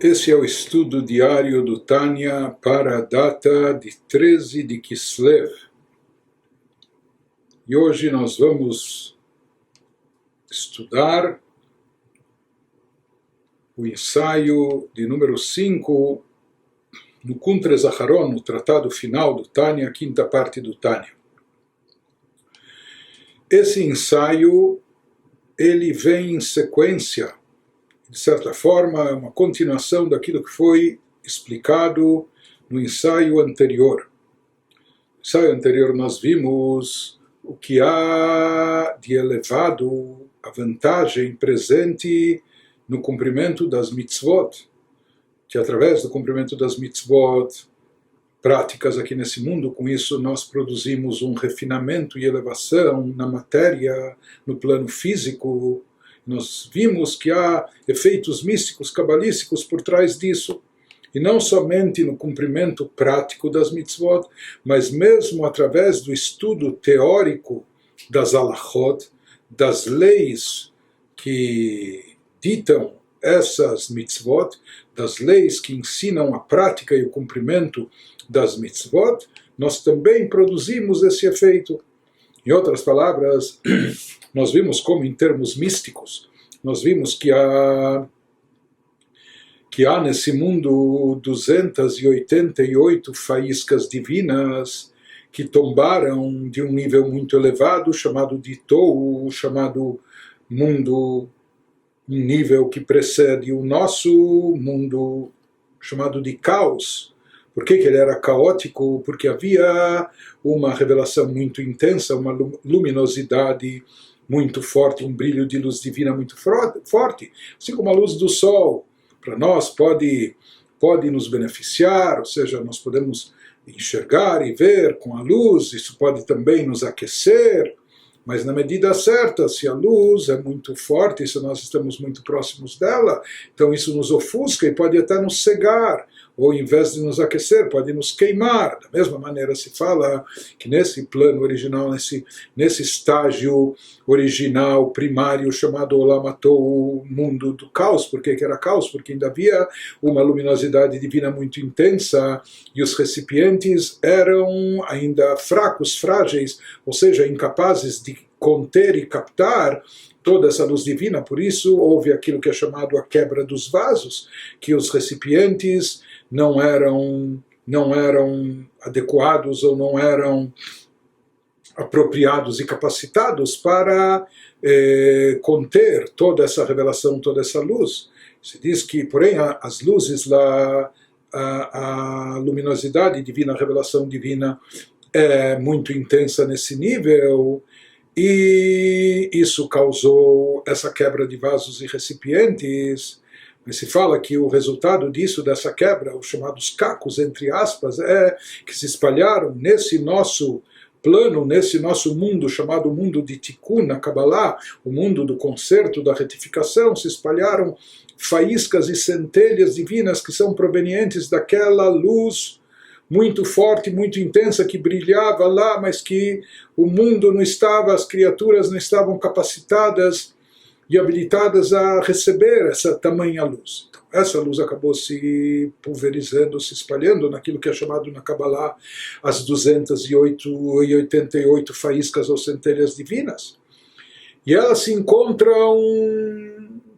Esse é o estudo diário do Tânia para a data de 13 de Kislev. E hoje nós vamos estudar o ensaio de número 5 no Kuntres Aharon, no tratado final do Tânia, a quinta parte do Tânia. Esse ensaio ele vem em sequência, de certa forma, é uma continuação daquilo que foi explicado no ensaio anterior. No ensaio anterior nós vimos o que há de elevado, a vantagem presente no cumprimento das mitzvot, que através do cumprimento das mitzvot práticas aqui nesse mundo, com isso nós produzimos um refinamento e elevação na matéria, no plano físico. Nós vimos que há efeitos místicos, cabalísticos por trás disso. E não somente no cumprimento prático das mitzvot, mas mesmo através do estudo teórico das halachot, das leis que ditam essas mitzvot, das leis que ensinam a prática e o cumprimento das mitzvot, nós também produzimos esse efeito. Em outras palavras, nós vimos como em termos místicos, nós vimos que há nesse mundo 288 faíscas divinas que tombaram de um nível muito elevado, chamado de Tou, chamado mundo, um nível que precede o nosso mundo, chamado de caos. Por que ele era caótico? Porque havia uma revelação muito intensa, uma luminosidade muito forte, um brilho de luz divina muito forte, assim como a luz do sol. Para nós pode nos beneficiar, ou seja, nós podemos enxergar e ver com a luz, isso pode também nos aquecer, mas na medida certa, se a luz é muito forte, se nós estamos muito próximos dela, então isso nos ofusca e pode até nos cegar, ou em vez de nos aquecer, pode nos queimar. Da mesma maneira se fala que nesse plano original, nesse estágio original, primário, chamado Olam Atou, o mundo do caos. Por que era caos? Porque ainda havia uma luminosidade divina muito intensa e os recipientes eram ainda fracos, frágeis, ou seja, incapazes de conter e captar toda essa luz divina. Por isso houve aquilo que é chamado a quebra dos vasos, que os recipientes não eram adequados ou não eram apropriados e capacitados para conter toda essa revelação, toda essa luz. Se diz que, porém, as luzes lá, a luminosidade divina, a revelação divina é muito intensa nesse nível, e isso causou essa quebra de vasos e recipientes. Mas se fala que o resultado disso, dessa quebra, os chamados cacos, entre aspas, é que se espalharam nesse nosso plano, nesse nosso mundo, chamado mundo de Tikkun, na Kabbalah, o mundo do conserto, da retificação, se espalharam faíscas e centelhas divinas que são provenientes daquela luz muito forte, muito intensa, que brilhava lá, mas que o mundo não estava, as criaturas não estavam capacitadas e habilitadas a receber essa tamanha luz. Então, essa luz acabou se pulverizando, se espalhando naquilo que é chamado na Kabbalah as 288 faíscas ou centelhas divinas. E elas se encontram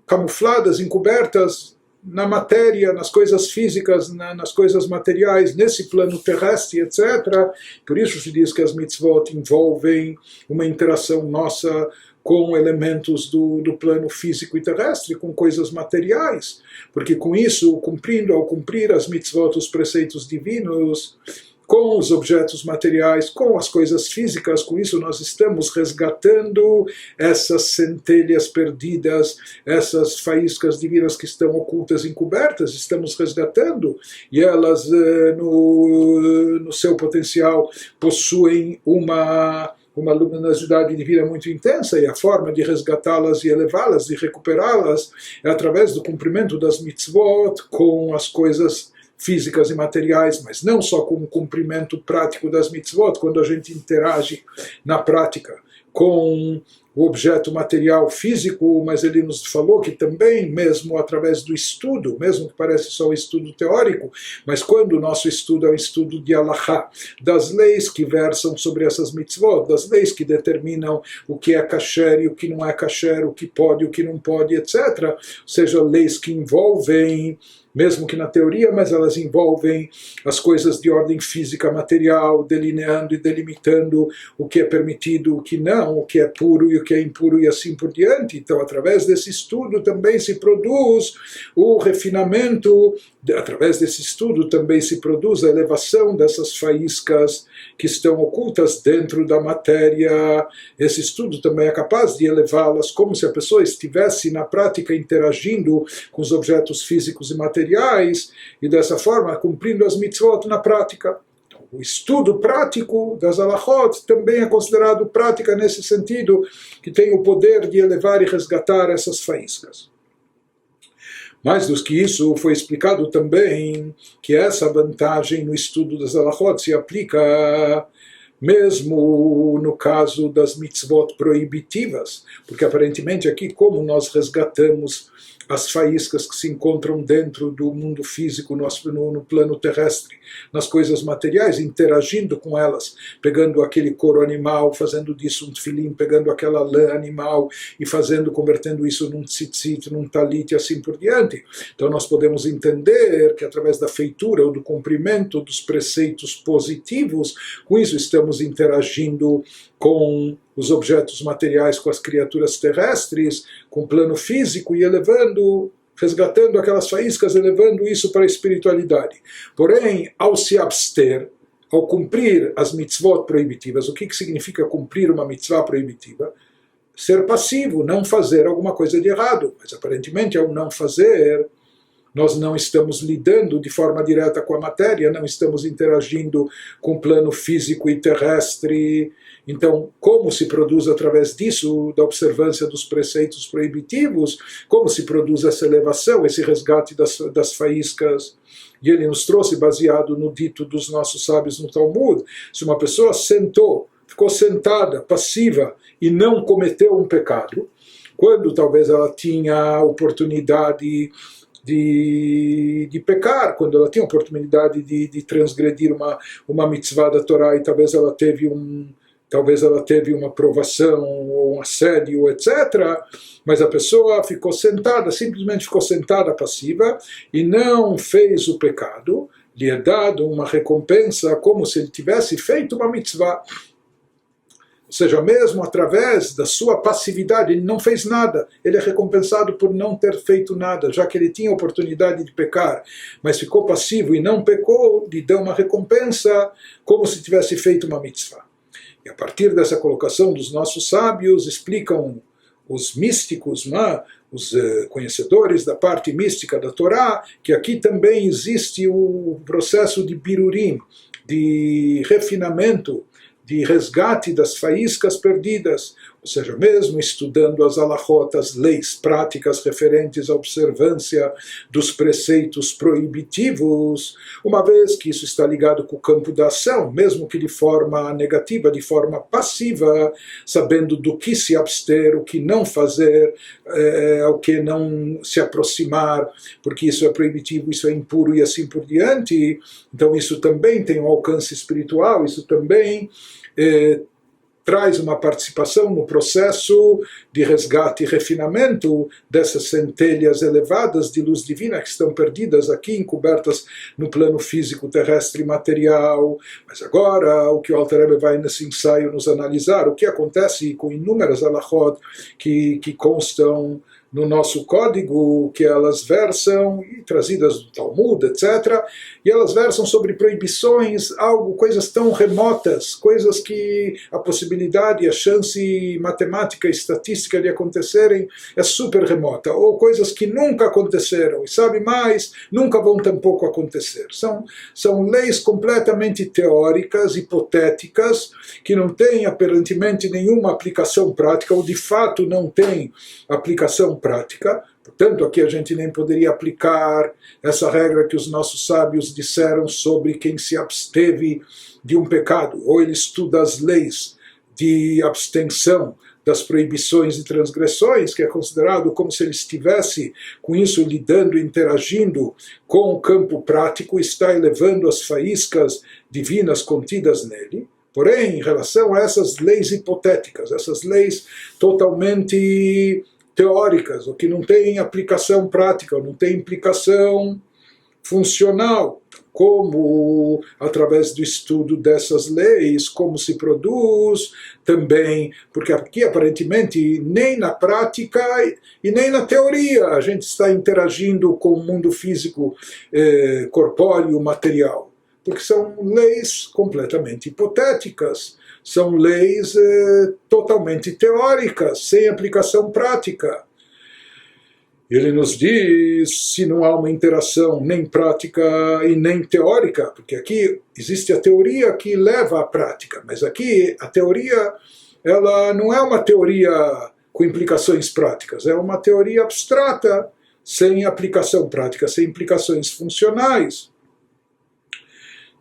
camufladas, encobertas na matéria, nas coisas físicas, nas coisas materiais, nesse plano terrestre, etc. Por isso se diz que as mitzvot envolvem uma interação nossa com elementos do plano físico e terrestre, com coisas materiais, porque com isso, ao cumprir as mitzvot, os preceitos divinos, com os objetos materiais, com as coisas físicas, com isso nós estamos resgatando essas centelhas perdidas, essas faíscas divinas que estão ocultas, encobertas, estamos resgatando, e elas, no seu potencial, possuem uma luminosidade divina muito intensa, e a forma de resgatá-las e elevá-las e recuperá-las é através do cumprimento das mitzvot com as coisas físicas e materiais, mas não só com o cumprimento prático das mitzvot, quando a gente interage na prática com o objeto material físico, mas ele nos falou que também, mesmo através do estudo, mesmo que parece só um estudo teórico, mas quando o nosso estudo é um estudo de Halachá, das leis que versam sobre essas mitzvot, das leis que determinam o que é kasher e o que não é kasher, o que pode e o que não pode, etc. Ou seja, leis que envolvem, mesmo que na teoria, mas elas envolvem as coisas de ordem física, material, delineando e delimitando o que é permitido, o que não, o que é puro e o que é impuro e assim por diante. Então, através desse estudo também se produz o refinamento, através desse estudo também se produz a elevação dessas faíscas que estão ocultas dentro da matéria. Esse estudo também é capaz de elevá-las como se a pessoa estivesse na prática interagindo com os objetos físicos e materiais e dessa forma cumprindo as mitzvot na prática. Então, o estudo prático das halachot também é considerado prática nesse sentido, que tem o poder de elevar e resgatar essas faíscas. Mais do que isso, foi explicado também que essa vantagem no estudo das halachot se aplica mesmo no caso das mitzvot proibitivas, porque aparentemente aqui, como nós resgatamos as faíscas que se encontram dentro do mundo físico, no plano terrestre, nas coisas materiais, interagindo com elas, pegando aquele couro animal, fazendo disso um tefilim, pegando aquela lã animal e convertendo isso num tzitzit, num talit e assim por diante. Então nós podemos entender que através da feitura ou do cumprimento dos preceitos positivos, com isso estamos interagindo com os objetos materiais, com as criaturas terrestres, com o plano físico e elevando, resgatando aquelas faíscas, elevando isso para a espiritualidade. Porém, ao se abster, ao cumprir as mitzvot proibitivas, o que significa cumprir uma mitzvah proibitiva? Ser passivo, não fazer alguma coisa de errado. Mas aparentemente, ao não fazer, nós não estamos lidando de forma direta com a matéria, não estamos interagindo com o plano físico e terrestre. Então, como se produz através disso, da observância dos preceitos proibitivos, como se produz essa elevação, esse resgate das faíscas? E ele nos trouxe, baseado no dito dos nossos sábios no Talmud, se uma pessoa ficou sentada, passiva, e não cometeu um pecado, quando talvez ela tinha a oportunidade de pecar, quando ela tinha a oportunidade de transgredir uma mitzvah da Torá e talvez ela teve uma provação ou um assédio, etc. Mas a pessoa simplesmente ficou sentada passiva e não fez o pecado, lhe é dado uma recompensa como se ele tivesse feito uma mitzvah. Ou seja, mesmo através da sua passividade, ele não fez nada, ele é recompensado por não ter feito nada, já que ele tinha a oportunidade de pecar, mas ficou passivo e não pecou, lhe dão uma recompensa como se tivesse feito uma mitzvah. E a partir dessa colocação dos nossos sábios, explicam os místicos, os conhecedores da parte mística da Torá, que aqui também existe o processo de birurim, de refinamento, de resgate das faíscas perdidas, ou seja, mesmo estudando as halachot, as leis práticas referentes à observância dos preceitos proibitivos, uma vez que isso está ligado com o campo da ação, mesmo que de forma negativa, de forma passiva, sabendo do que se abster, o que não fazer, ao que não se aproximar, porque isso é proibitivo, isso é impuro e assim por diante. Então isso também tem um alcance espiritual, isso também traz uma participação no processo de resgate e refinamento dessas centelhas elevadas de luz divina que estão perdidas aqui, encobertas no plano físico, terrestre e material. Mas agora, o que o Alter Rebbe vai nesse ensaio nos analisar, o que acontece com inúmeras halachot que constam no nosso código, que elas versam, e trazidas do Talmud, etc., e elas versam sobre proibições, coisas tão remotas, coisas que a possibilidade, a chance matemática e estatística de acontecerem é super remota, ou coisas que nunca aconteceram, e sabe mais, nunca vão tampouco acontecer. São leis completamente teóricas, hipotéticas, que não têm aparentemente nenhuma aplicação prática, ou de fato não têm aplicação prática. Portanto, aqui a gente nem poderia aplicar essa regra que os nossos sábios disseram sobre quem se absteve de um pecado, ou ele estuda as leis de abstenção das proibições e transgressões, que é considerado como se ele estivesse com isso lidando, interagindo com o campo prático, está elevando as faíscas divinas contidas nele. Porém, em relação a essas leis hipotéticas, essas leis totalmente teóricas, o que não tem aplicação prática, não tem implicação funcional, como através do estudo dessas leis, como se produz também, porque aqui aparentemente nem na prática e nem na teoria a gente está interagindo com o mundo físico, corpóreo, material, porque são leis completamente hipotéticas, são leis totalmente teóricas, sem aplicação prática. Ele nos diz, se não há uma interação nem prática e nem teórica, porque aqui existe a teoria que leva à prática, mas aqui a teoria, ela não é uma teoria com implicações práticas, é uma teoria abstrata, sem aplicação prática, sem implicações funcionais.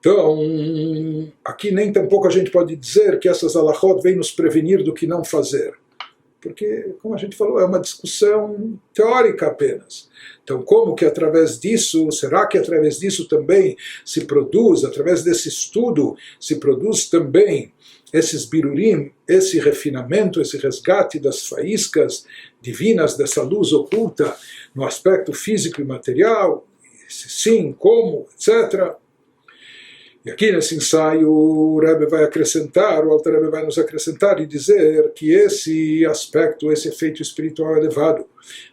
Então, aqui nem tampouco a gente pode dizer que essas alahot vêm nos prevenir do que não fazer. Porque, como a gente falou, é uma discussão teórica apenas. Então, como que através disso, será que através disso também se produz, através desse estudo, se produz também esses birurim, esse refinamento, esse resgate das faíscas divinas, dessa luz oculta no aspecto físico e material? Se sim, como, etc. E aqui nesse ensaio o Rebbe vai acrescentar, o Alter Rebbe vai nos acrescentar e dizer que esse aspecto, esse efeito espiritual elevado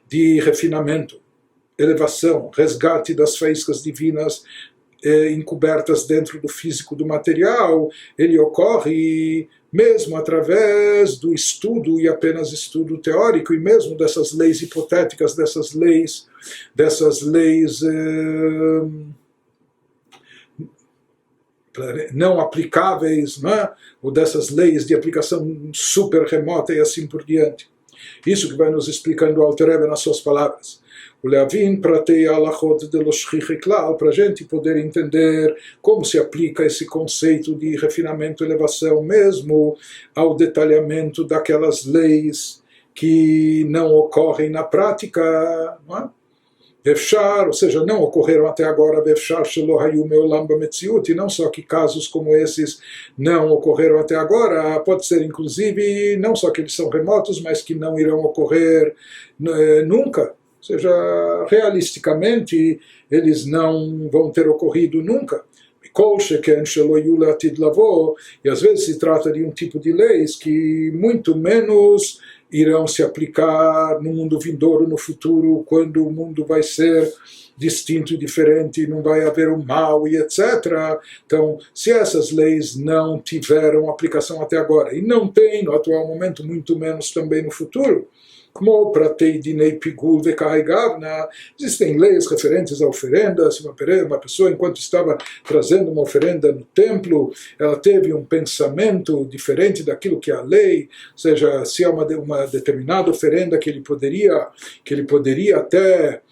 de refinamento, elevação, resgate das faíscas divinas encobertas dentro do físico, do material, ele ocorre mesmo através do estudo e apenas estudo teórico, e mesmo dessas leis hipotéticas, dessas leis não aplicáveis, não é? Ou dessas leis de aplicação super remota e assim por diante. Isso que vai nos explicando o Alter Rebbe nas suas palavras. O Leavin pratei alachot de los chichiklal, para a gente poder entender como se aplica esse conceito de refinamento e elevação mesmo ao detalhamento daquelas leis que não ocorrem na prática, não é? Vefshar, ou seja, não ocorreram até agora, Vefshar shelo hayu meolam bametziut, e não só que casos como esses não ocorreram até agora, pode ser inclusive não só que eles são remotos, mas que não irão ocorrer nunca, ou seja, realisticamente eles não vão ter ocorrido nunca. E às vezes se trata de um tipo de leis que muito menos irão se aplicar no mundo vindouro, no futuro, quando o mundo vai ser distinto e diferente, não vai haver o mal e etc. Então, se essas leis não tiveram aplicação até agora, e não tem no atual momento, muito menos também no futuro, como pratei dinei pigul de carregavna, existem leis referentes a oferendas. Se uma pessoa, enquanto estava trazendo uma oferenda no templo, ela teve um pensamento diferente daquilo que é a lei, ou seja, se é uma determinada oferenda que ele poderia até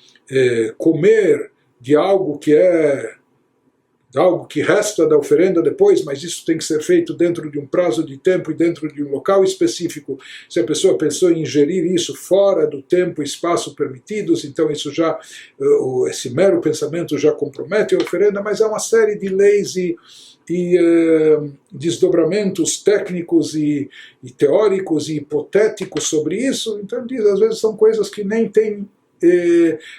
comer de algo que resta da oferenda depois, mas isso tem que ser feito dentro de um prazo de tempo e dentro de um local específico. Se a pessoa pensou em ingerir isso fora do tempo e espaço permitidos, então isso já, esse mero pensamento já compromete a oferenda, mas há uma série de leis e desdobramentos técnicos e teóricos e hipotéticos sobre isso. Então diz, às vezes são coisas que nem têm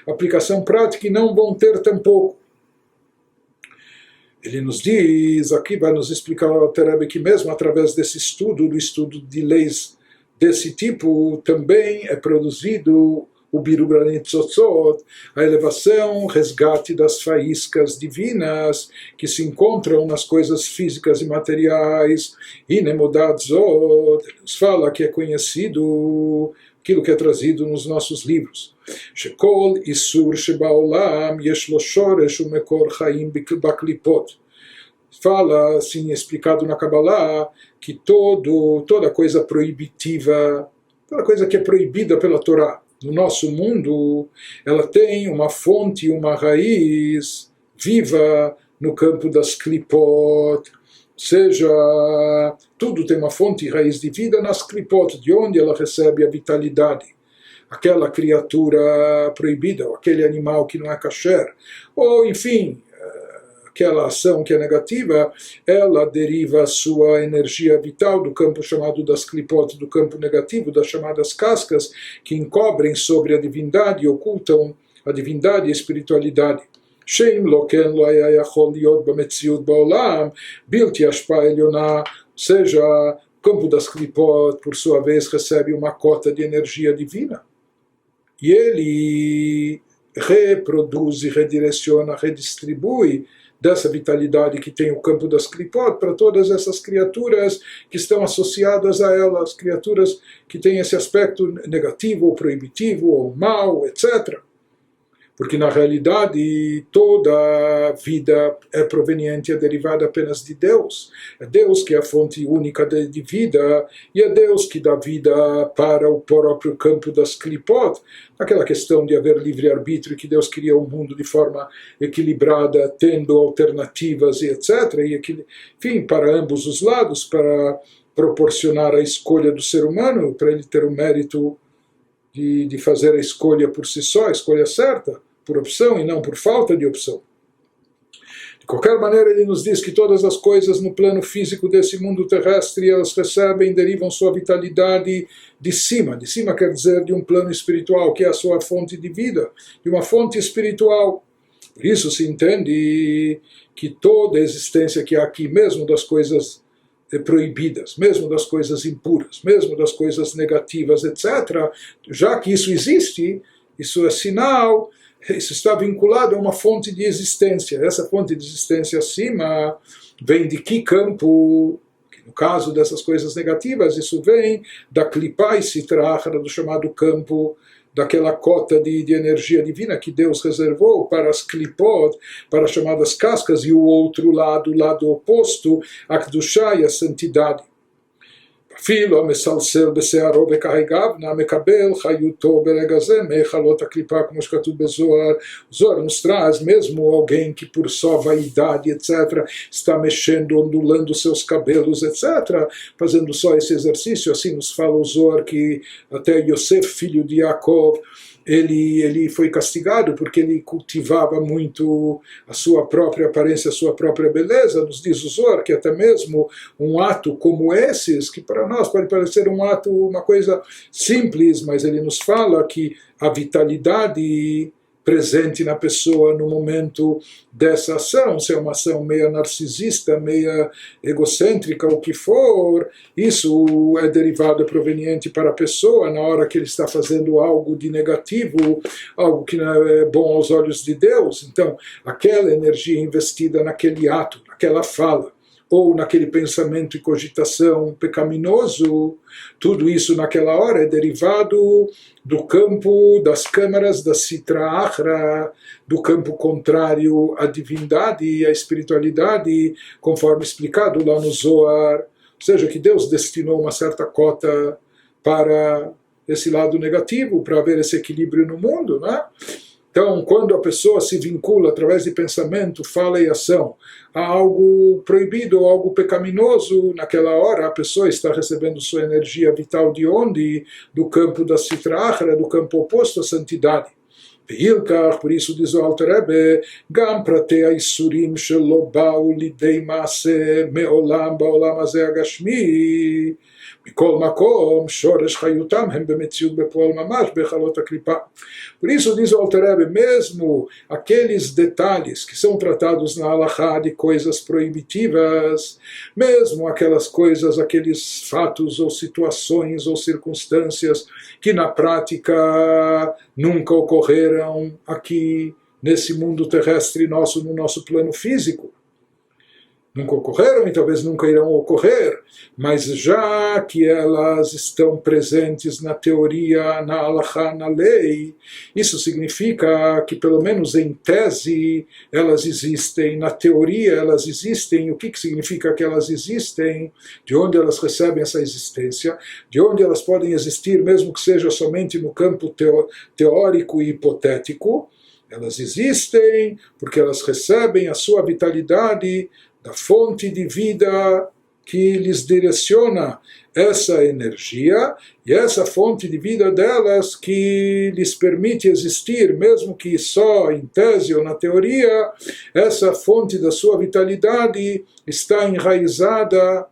aplicação prática e não vão ter tampouco. Ele nos diz, aqui vai nos explicar o Alter Rebbe que mesmo através desse estudo, do estudo de leis desse tipo, também é produzido o Birur HaNitzotzot, a elevação, resgate das faíscas divinas que se encontram nas coisas físicas e materiais. E Nemodadzot, ele nos fala que é conhecido aquilo que é trazido nos nossos livros. Shekol Isur Shebaolam Yesh Lo Shoresh Umekor Chaim Baklipot. Fala, assim, explicado na Kabbalah, que toda coisa proibitiva, toda coisa que é proibida pela Torá, no nosso mundo, ela tem uma fonte, uma raiz viva no campo das klipot, seja, tudo tem uma fonte e raiz de vida nas klipot, de onde ela recebe a vitalidade. Aquela criatura proibida, ou aquele animal que não é kasher, ou enfim, aquela ação que é negativa, ela deriva a sua energia vital do campo chamado das klipot, do campo negativo, das chamadas cascas, que encobrem sobre a divindade e ocultam a divindade e a espiritualidade. שאם לא כן לא היה יכול להיות במציאות בעולם, בלתי השפעה עליונה, ou seja, o campo das klipot, por sua vez, recebe uma cota de energia divina. E ele reproduz e redireciona, redistribui dessa vitalidade que tem o campo das klipot para todas essas criaturas que estão associadas a elas, criaturas que têm esse aspecto negativo ou proibitivo ou mal, etc. Porque na realidade toda a vida é proveniente, é derivada apenas de Deus. É Deus que é a fonte única de vida, e é Deus que dá vida para o próprio campo das klipot. Aquela questão de haver livre-arbítrio, que Deus cria o mundo de forma equilibrada, tendo alternativas e etc. E, enfim, para ambos os lados, para proporcionar a escolha do ser humano, para ele ter o mérito de fazer a escolha por si só, a escolha certa, por opção e não por falta de opção. De qualquer maneira, ele nos diz que todas as coisas no plano físico desse mundo terrestre, elas recebem, derivam sua vitalidade de cima. De cima quer dizer de um plano espiritual, que é a sua fonte de vida, de uma fonte espiritual. Por isso se entende que toda a existência que há aqui, mesmo das coisas proibidas, mesmo das coisas impuras, mesmo das coisas negativas, etc., já que isso existe, isso é sinal, isso está vinculado a uma fonte de existência. Essa fonte de existência acima vem de que campo? No caso dessas coisas negativas, isso vem da klipa e sitra achra, do chamado campo, daquela cota de energia divina que Deus reservou para as klipot, para as chamadas cascas, e o outro lado, o lado oposto, a kedushá e a santidade. אפילו המסלסל בשערו וקהיגיו מקבל חיותו ברגע זה מהיכלות הקליפה, כמו שכתוב בזוהר. זוהר nos traz mesmo alguém que por só vaidade, etc., está mexendo, ondulando seus cabelos, etc., fazendo só esse exercício. Assim nos fala o Zohar que até Yosef, filho de Yaakov, ele foi castigado porque ele cultivava muito a sua própria aparência, a sua própria beleza. Nos diz o Zohar que até mesmo um ato como esses, que para nós pode parecer um ato, uma coisa simples, mas ele nos fala que a vitalidade presente na pessoa no momento dessa ação, se é uma ação meia narcisista, meia egocêntrica, o que for, isso é derivado, proveniente para a pessoa na hora que ele está fazendo algo de negativo, algo que não é bom aos olhos de Deus. Então, aquela energia investida naquele ato, naquela fala, ou naquele pensamento e cogitação pecaminoso, tudo isso naquela hora é derivado do campo das câmaras da Sitra Achra, do campo contrário à divindade e à espiritualidade, conforme explicado lá no Zohar. Ou seja, que Deus destinou uma certa cota para esse lado negativo, para haver esse equilíbrio no mundo, né? Então, quando a pessoa se vincula através de pensamento, fala e ação a algo proibido ou algo pecaminoso, naquela hora a pessoa está recebendo sua energia vital de onde? Do campo da Sitra Achra, do campo oposto à santidade. Por isso diz o Alter Rebbe, גם פרטי האיסורים שלא באו לידי מעשה מעולם בעולם הזה הגשמי, מכל מקום שורש חיותם הם במציאות בפועל ממש בהיכלות הקליפה. Por isso diz o Alter Rebbe, mesmo aqueles detalhes que são tratados na halachá de coisas proibitivas, mesmo aquelas coisas, aqueles fatos ou situações ou circunstâncias que na prática nunca ocorreram aqui nesse mundo terrestre nosso, no nosso plano físico. Nunca ocorreram e talvez nunca irão ocorrer, mas já que elas estão presentes na teoria, na halachá, na lei, isso significa que pelo menos em tese elas existem, na teoria elas existem. O que significa que elas existem? De onde elas recebem essa existência? De onde elas podem existir, mesmo que seja somente no campo teórico e hipotético? Elas existem porque elas recebem a sua vitalidade da fonte de vida que lhes direciona essa energia, e essa fonte de vida delas que lhes permite existir, mesmo que só em tese ou na teoria, essa fonte da sua vitalidade está enraizada,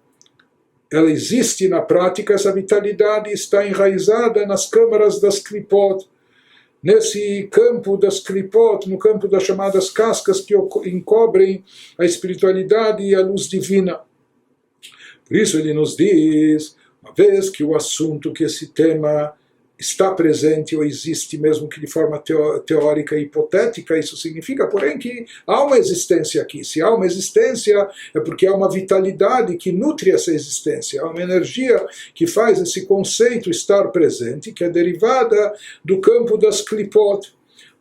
ela existe na prática, essa vitalidade está enraizada nas câmaras das klipot, nesse campo das klipot, no campo das chamadas cascas que encobrem a espiritualidade e a luz divina. Por isso ele nos diz, uma vez que o assunto, que esse tema está presente ou existe, mesmo que de forma teórica e hipotética, isso significa, porém, que há uma existência aqui. Se há uma existência, é porque há uma vitalidade que nutre essa existência, há uma energia que faz esse conceito estar presente, que é derivada do campo das klipot.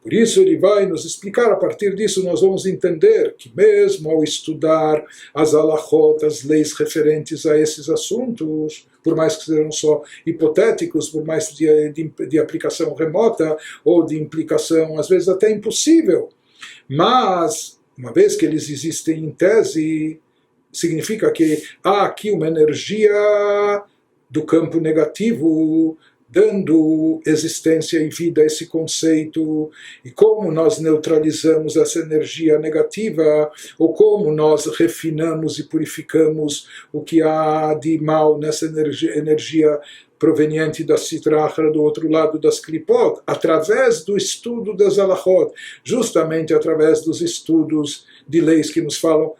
Por isso ele vai nos explicar, a partir disso nós vamos entender que mesmo ao estudar as halachot, as leis referentes a esses assuntos, por mais que sejam só hipotéticos, por mais de aplicação remota ou de implicação às vezes até impossível, mas uma vez que eles existem em tese, significa que há aqui uma energia do campo negativo, dando existência e vida a esse conceito, e como nós neutralizamos essa energia negativa, ou como nós refinamos e purificamos o que há de mal nessa energia proveniente da Sitra Achra, do outro lado das Klipot, através do estudo das halachot, justamente através dos estudos de leis que nos falam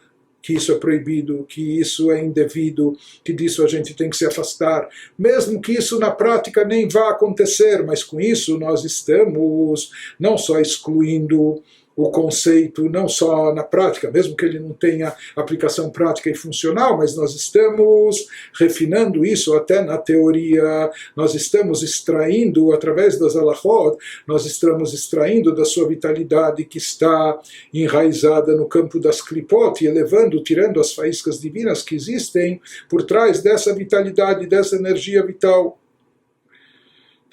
que isso é proibido, que isso é indevido, que disso a gente tem que se afastar, mesmo que isso na prática nem vá acontecer, mas com isso nós estamos não só excluindo o conceito, não só na prática, mesmo que ele não tenha aplicação prática e funcional, mas nós estamos refinando isso até na teoria, nós estamos extraindo, através das halachot, nós estamos extraindo da sua vitalidade que está enraizada no campo das klipot, e elevando, tirando as faíscas divinas que existem por trás dessa vitalidade, dessa energia vital.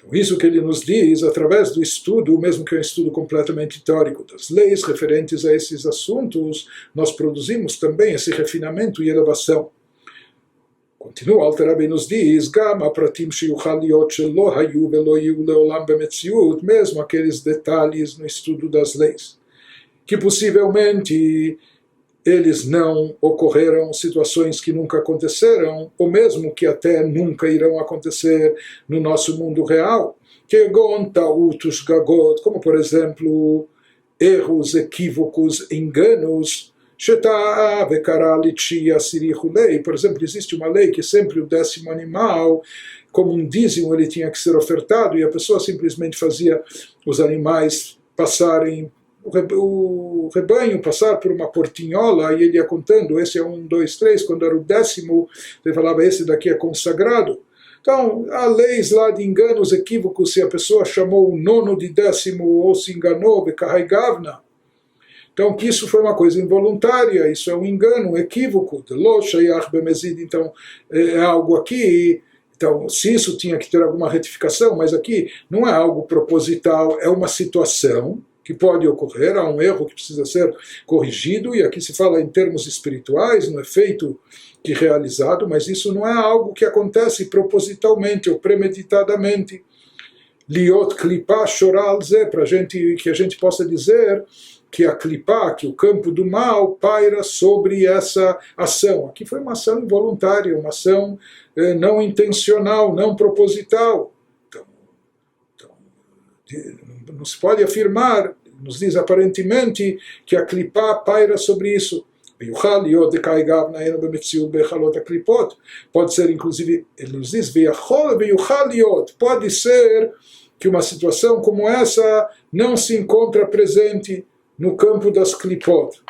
Então, isso que ele nos diz, através do estudo, mesmo que é um estudo completamente teórico das leis referentes a esses assuntos, nós produzimos também esse refinamento e elevação. Continua, Alter Rebbe nos diz, Gam apratim sheyuchal liot shelo hayu velo yiu leolam bemetziut, mesmo aqueles detalhes no estudo das leis, que possivelmente eles não ocorreram, situações que nunca aconteceram, ou mesmo que até nunca irão acontecer no nosso mundo real, como por exemplo, erros, equívocos, enganos, por exemplo, existe uma lei que sempre o 10º animal, como um dízimo, ele tinha que ser ofertado, e a pessoa simplesmente fazia os animais passarem, o rebanho passar por uma portinhola, e ele ia contando, esse é 1, 2, 3, quando era o 10º, ele falava, esse daqui é consagrado. Então, há leis lá de enganos, equívocos, se a pessoa chamou o 9º de 10º, ou se enganou, bekarhaigavna. Então, que isso foi uma coisa involuntária, isso é um engano, um equívoco, então é algo aqui. Então, se isso tinha que ter alguma retificação, mas aqui não é algo proposital, é uma situação que pode ocorrer, há um erro que precisa ser corrigido, e aqui se fala em termos espirituais, no efeito que realizado, mas isso não é algo que acontece propositalmente ou premeditadamente. Liot klipa shoral ze, para que a gente possa dizer que a klipa, que o campo do mal, paira sobre essa ação. Aqui foi uma ação involuntária, uma ação não intencional, não proposital. Então, não se pode afirmar, nos diz aparentemente, que a klipa paira sobre isso. Pode ser, inclusive, ele nos diz, pode ser que uma situação como essa não se encontra presente no campo das klipot.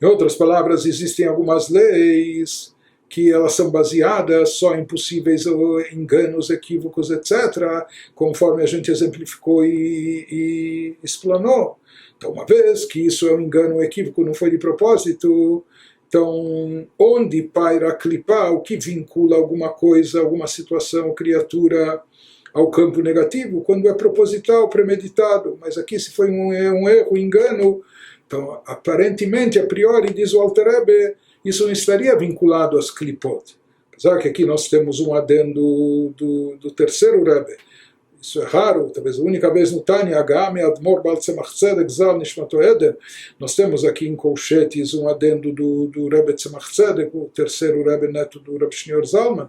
Em outras palavras, existem algumas leis que elas são baseadas só em possíveis enganos, equívocos, etc., conforme a gente exemplificou e explanou. Então, uma vez que isso é um engano, um equívoco, não foi de propósito, então, onde paira a klipa, o que vincula alguma coisa, alguma situação, criatura, ao campo negativo, quando é proposital, premeditado. Mas aqui, se foi um erro, um engano, Então, aparentemente, a priori, diz o Alter Rebbe, isso não estaria vinculado às klipot. Apesar que aqui nós temos um adendo do terceiro Rebbe. Isso é raro, talvez a única vez no Tânia, Agame Admor Baal Tzemach Tzedek Zal Nishmato Eden. Nós temos aqui em colchetes um adendo do Rebbe Tzemach Tzedek, o terceiro Rebbe neto do Rebbe Shneur Zalman,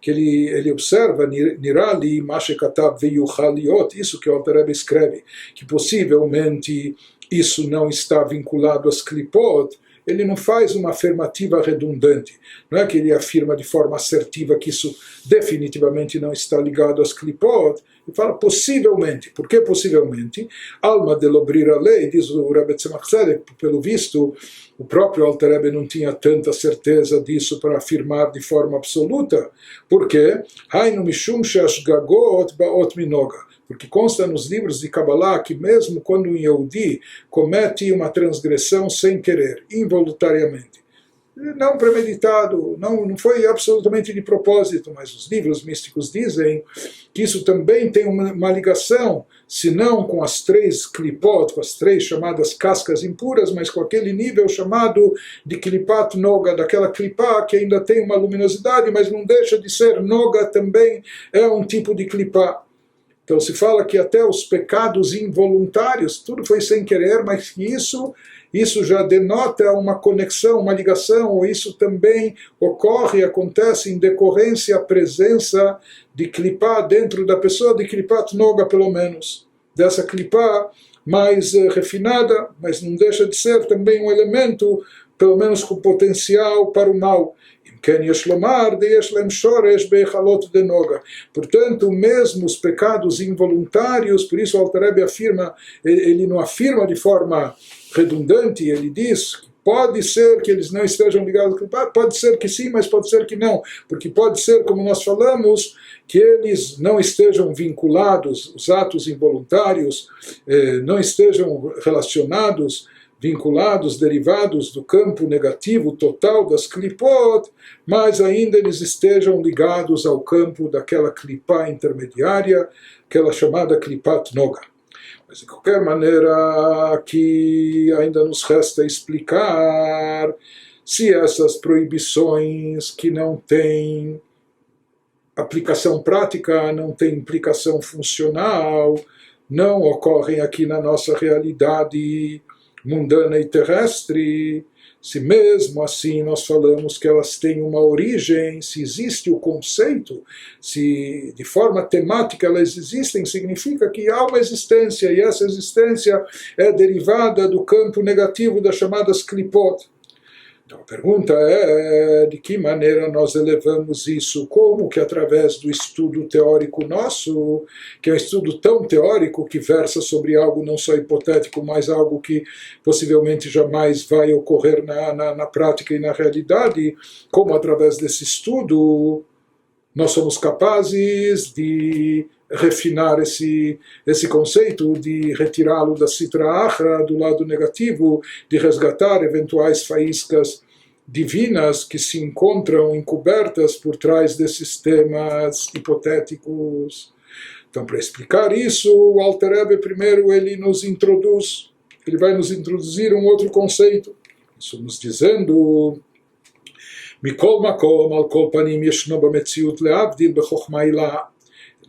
que ele observa, Nirali, Mashe Katav Veyuchal Liot, isso que o Alter Rebbe escreve, que possivelmente isso não está vinculado às klipot. Ele não faz uma afirmativa redundante. Não é que ele afirma de forma assertiva que isso definitivamente não está ligado às klipot. Ele fala possivelmente. Por que possivelmente? Alma de lobrir a lei, diz o Rebbe Tzemach Tzedek, pelo visto, o próprio Alter Rebbe não tinha tanta certeza disso para afirmar de forma absoluta. Por quê? Hainu mishum she'ashgagot ba'ot minoga. Porque consta nos livros de Kabbalah que mesmo quando um Yehudi comete uma transgressão sem querer, involuntariamente, não premeditado, não foi absolutamente de propósito, mas os livros místicos dizem que isso também tem uma ligação, se não com as três klipot, com as três chamadas cascas impuras, mas com aquele nível chamado de klipat noga, daquela klipá que ainda tem uma luminosidade, mas não deixa de ser noga também, é um tipo de klipá. Então se fala que até os pecados involuntários, tudo foi sem querer, mas que isso já denota uma conexão, uma ligação, ou isso também ocorre, acontece em decorrência à presença de klipá dentro da pessoa, de klipat noga pelo menos, dessa klipá mais refinada, mas não deixa de ser também um elemento, pelo menos com potencial para o mal. Portanto, mesmo os pecados involuntários, por isso o Alter Rebbe afirma, ele não afirma de forma redundante, ele diz que pode ser que eles não estejam ligados, pode ser que sim, mas pode ser que não, porque pode ser, como nós falamos, que eles não estejam vinculados, os atos involuntários não estejam relacionados, vinculados, derivados do campo negativo total das klipot, mas ainda eles estejam ligados ao campo daquela klipá intermediária, aquela chamada klipat noga. Mas de qualquer maneira, aqui ainda nos resta explicar se essas proibições que não têm aplicação prática, não têm implicação funcional, não ocorrem aqui na nossa realidade mundana e terrestre, se mesmo assim nós falamos que elas têm uma origem, se existe o conceito, se de forma temática elas existem, significa que há uma existência, e essa existência é derivada do campo negativo das chamadas klipot. Então a pergunta é de que maneira nós elevamos isso, como que através do estudo teórico nosso, que é um estudo tão teórico que versa sobre algo não só hipotético, mas algo que possivelmente jamais vai ocorrer na prática e na realidade, como através desse estudo nós somos capazes de refinar esse conceito, de retirá-lo da Sitra Achra, do lado negativo, de resgatar eventuais faíscas divinas que se encontram encobertas por trás desses temas hipotéticos. Então, para explicar isso, o Alter Rebbe primeiro ele vai nos introduzir um outro conceito. Estamos dizendo Mikol makom al kol panim yeshno b'metziut le'avdil b'chokhma ilá.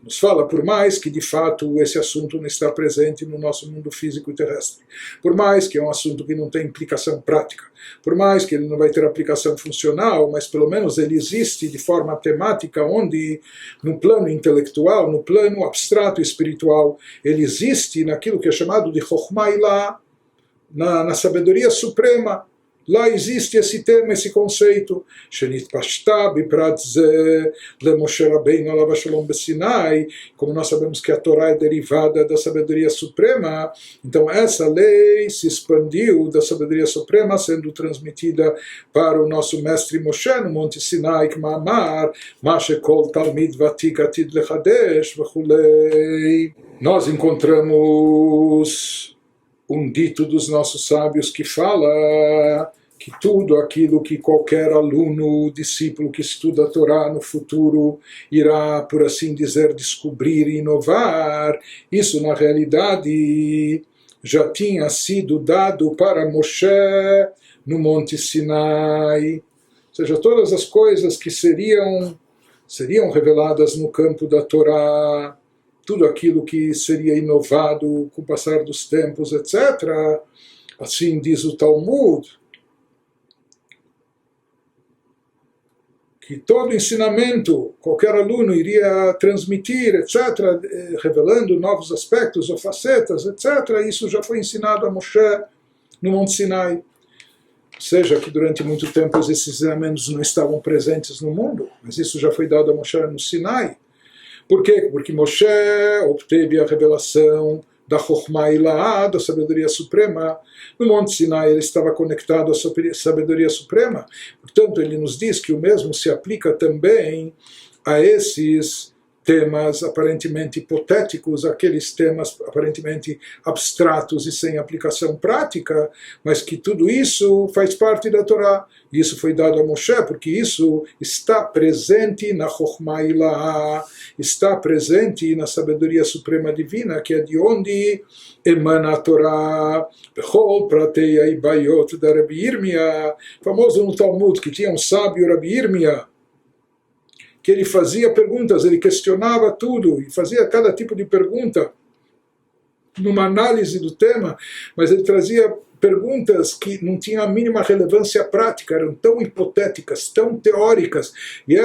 Nos fala, por mais que de fato esse assunto não está presente no nosso mundo físico e terrestre, por mais que é um assunto que não tem implicação prática, por mais que ele não vai ter aplicação funcional, mas pelo menos ele existe de forma temática, onde no plano intelectual, no plano abstrato e espiritual, ele existe naquilo que é chamado de Chokhmah Ilá, na sabedoria suprema. Lá existe esse tema, esse conceito. Como nós sabemos que a Torá é derivada da sabedoria suprema, então essa lei se expandiu da sabedoria suprema, sendo transmitida para o nosso mestre Moshe no Monte Sinai, que Ma'amar, Mashekol Talmid Vatik Atid Lechadesh, Vachulei. Nós encontramos um dito dos nossos sábios que fala que tudo aquilo que qualquer aluno, discípulo que estuda a Torá no futuro irá, por assim dizer, descobrir e inovar, isso na realidade já tinha sido dado para Moshe no Monte Sinai. Ou seja, todas as coisas que seriam reveladas no campo da Torá, tudo aquilo que seria inovado com o passar dos tempos, etc. Assim diz o Talmud, que todo ensinamento, qualquer aluno iria transmitir, etc., revelando novos aspectos ou facetas, etc., isso já foi ensinado a Moshe no Monte Sinai. Ou seja, que durante muito tempo esses ensinamentos não estavam presentes no mundo, mas isso já foi dado a Moshe no Sinai. Por quê? Porque Moshe obteve a revelação da Chokhmah Ilahá, da sabedoria suprema. No Monte Sinai ele estava conectado à sabedoria suprema. Portanto, ele nos diz que o mesmo se aplica também a esses temas aparentemente hipotéticos, aqueles temas aparentemente abstratos e sem aplicação prática, mas que tudo isso faz parte da Torá. E isso foi dado a Moshe, porque isso está presente na Chokhmah Ilahá, está presente na sabedoria suprema divina, que é de onde emana a Torá. Bechol pratei ha'ibaiot da Rabi Yirmiyah, famoso no Talmud, que tinha um sábio, Rabi Yirmiyah, que ele fazia perguntas, ele questionava tudo, e fazia cada tipo de pergunta numa análise do tema, mas ele trazia perguntas que não tinham a mínima relevância prática, eram tão hipotéticas, tão teóricas, e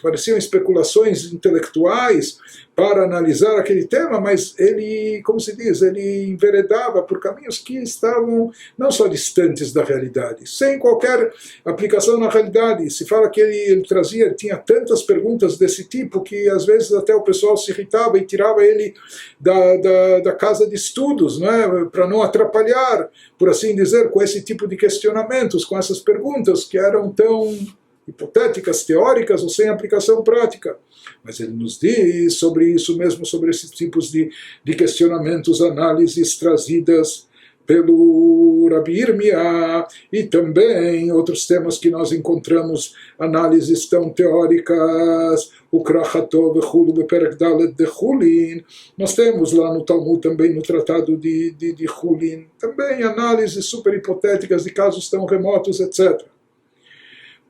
pareciam especulações intelectuais para analisar aquele tema, mas ele, como se diz, ele enveredava por caminhos que estavam não só distantes da realidade, sem qualquer aplicação na realidade. Se fala que ele tinha tantas perguntas desse tipo que às vezes até o pessoal se irritava e tirava ele da casa de estudos, né, para não atrapalhar, por assim dizer, com esse tipo de questionamentos, com essas perguntas que eram tão hipotéticas, teóricas ou sem aplicação prática. Mas ele nos diz sobre isso mesmo, sobre esses tipos de questionamentos, análises trazidas pelo Rabi Yirmiyah, e também outros temas que nós encontramos, análises tão teóricas, o Krachato vechulu beperek dalet de Chulin. Nós temos lá no Talmud também, no tratado de Chulin, também análises super hipotéticas de casos tão remotos, etc.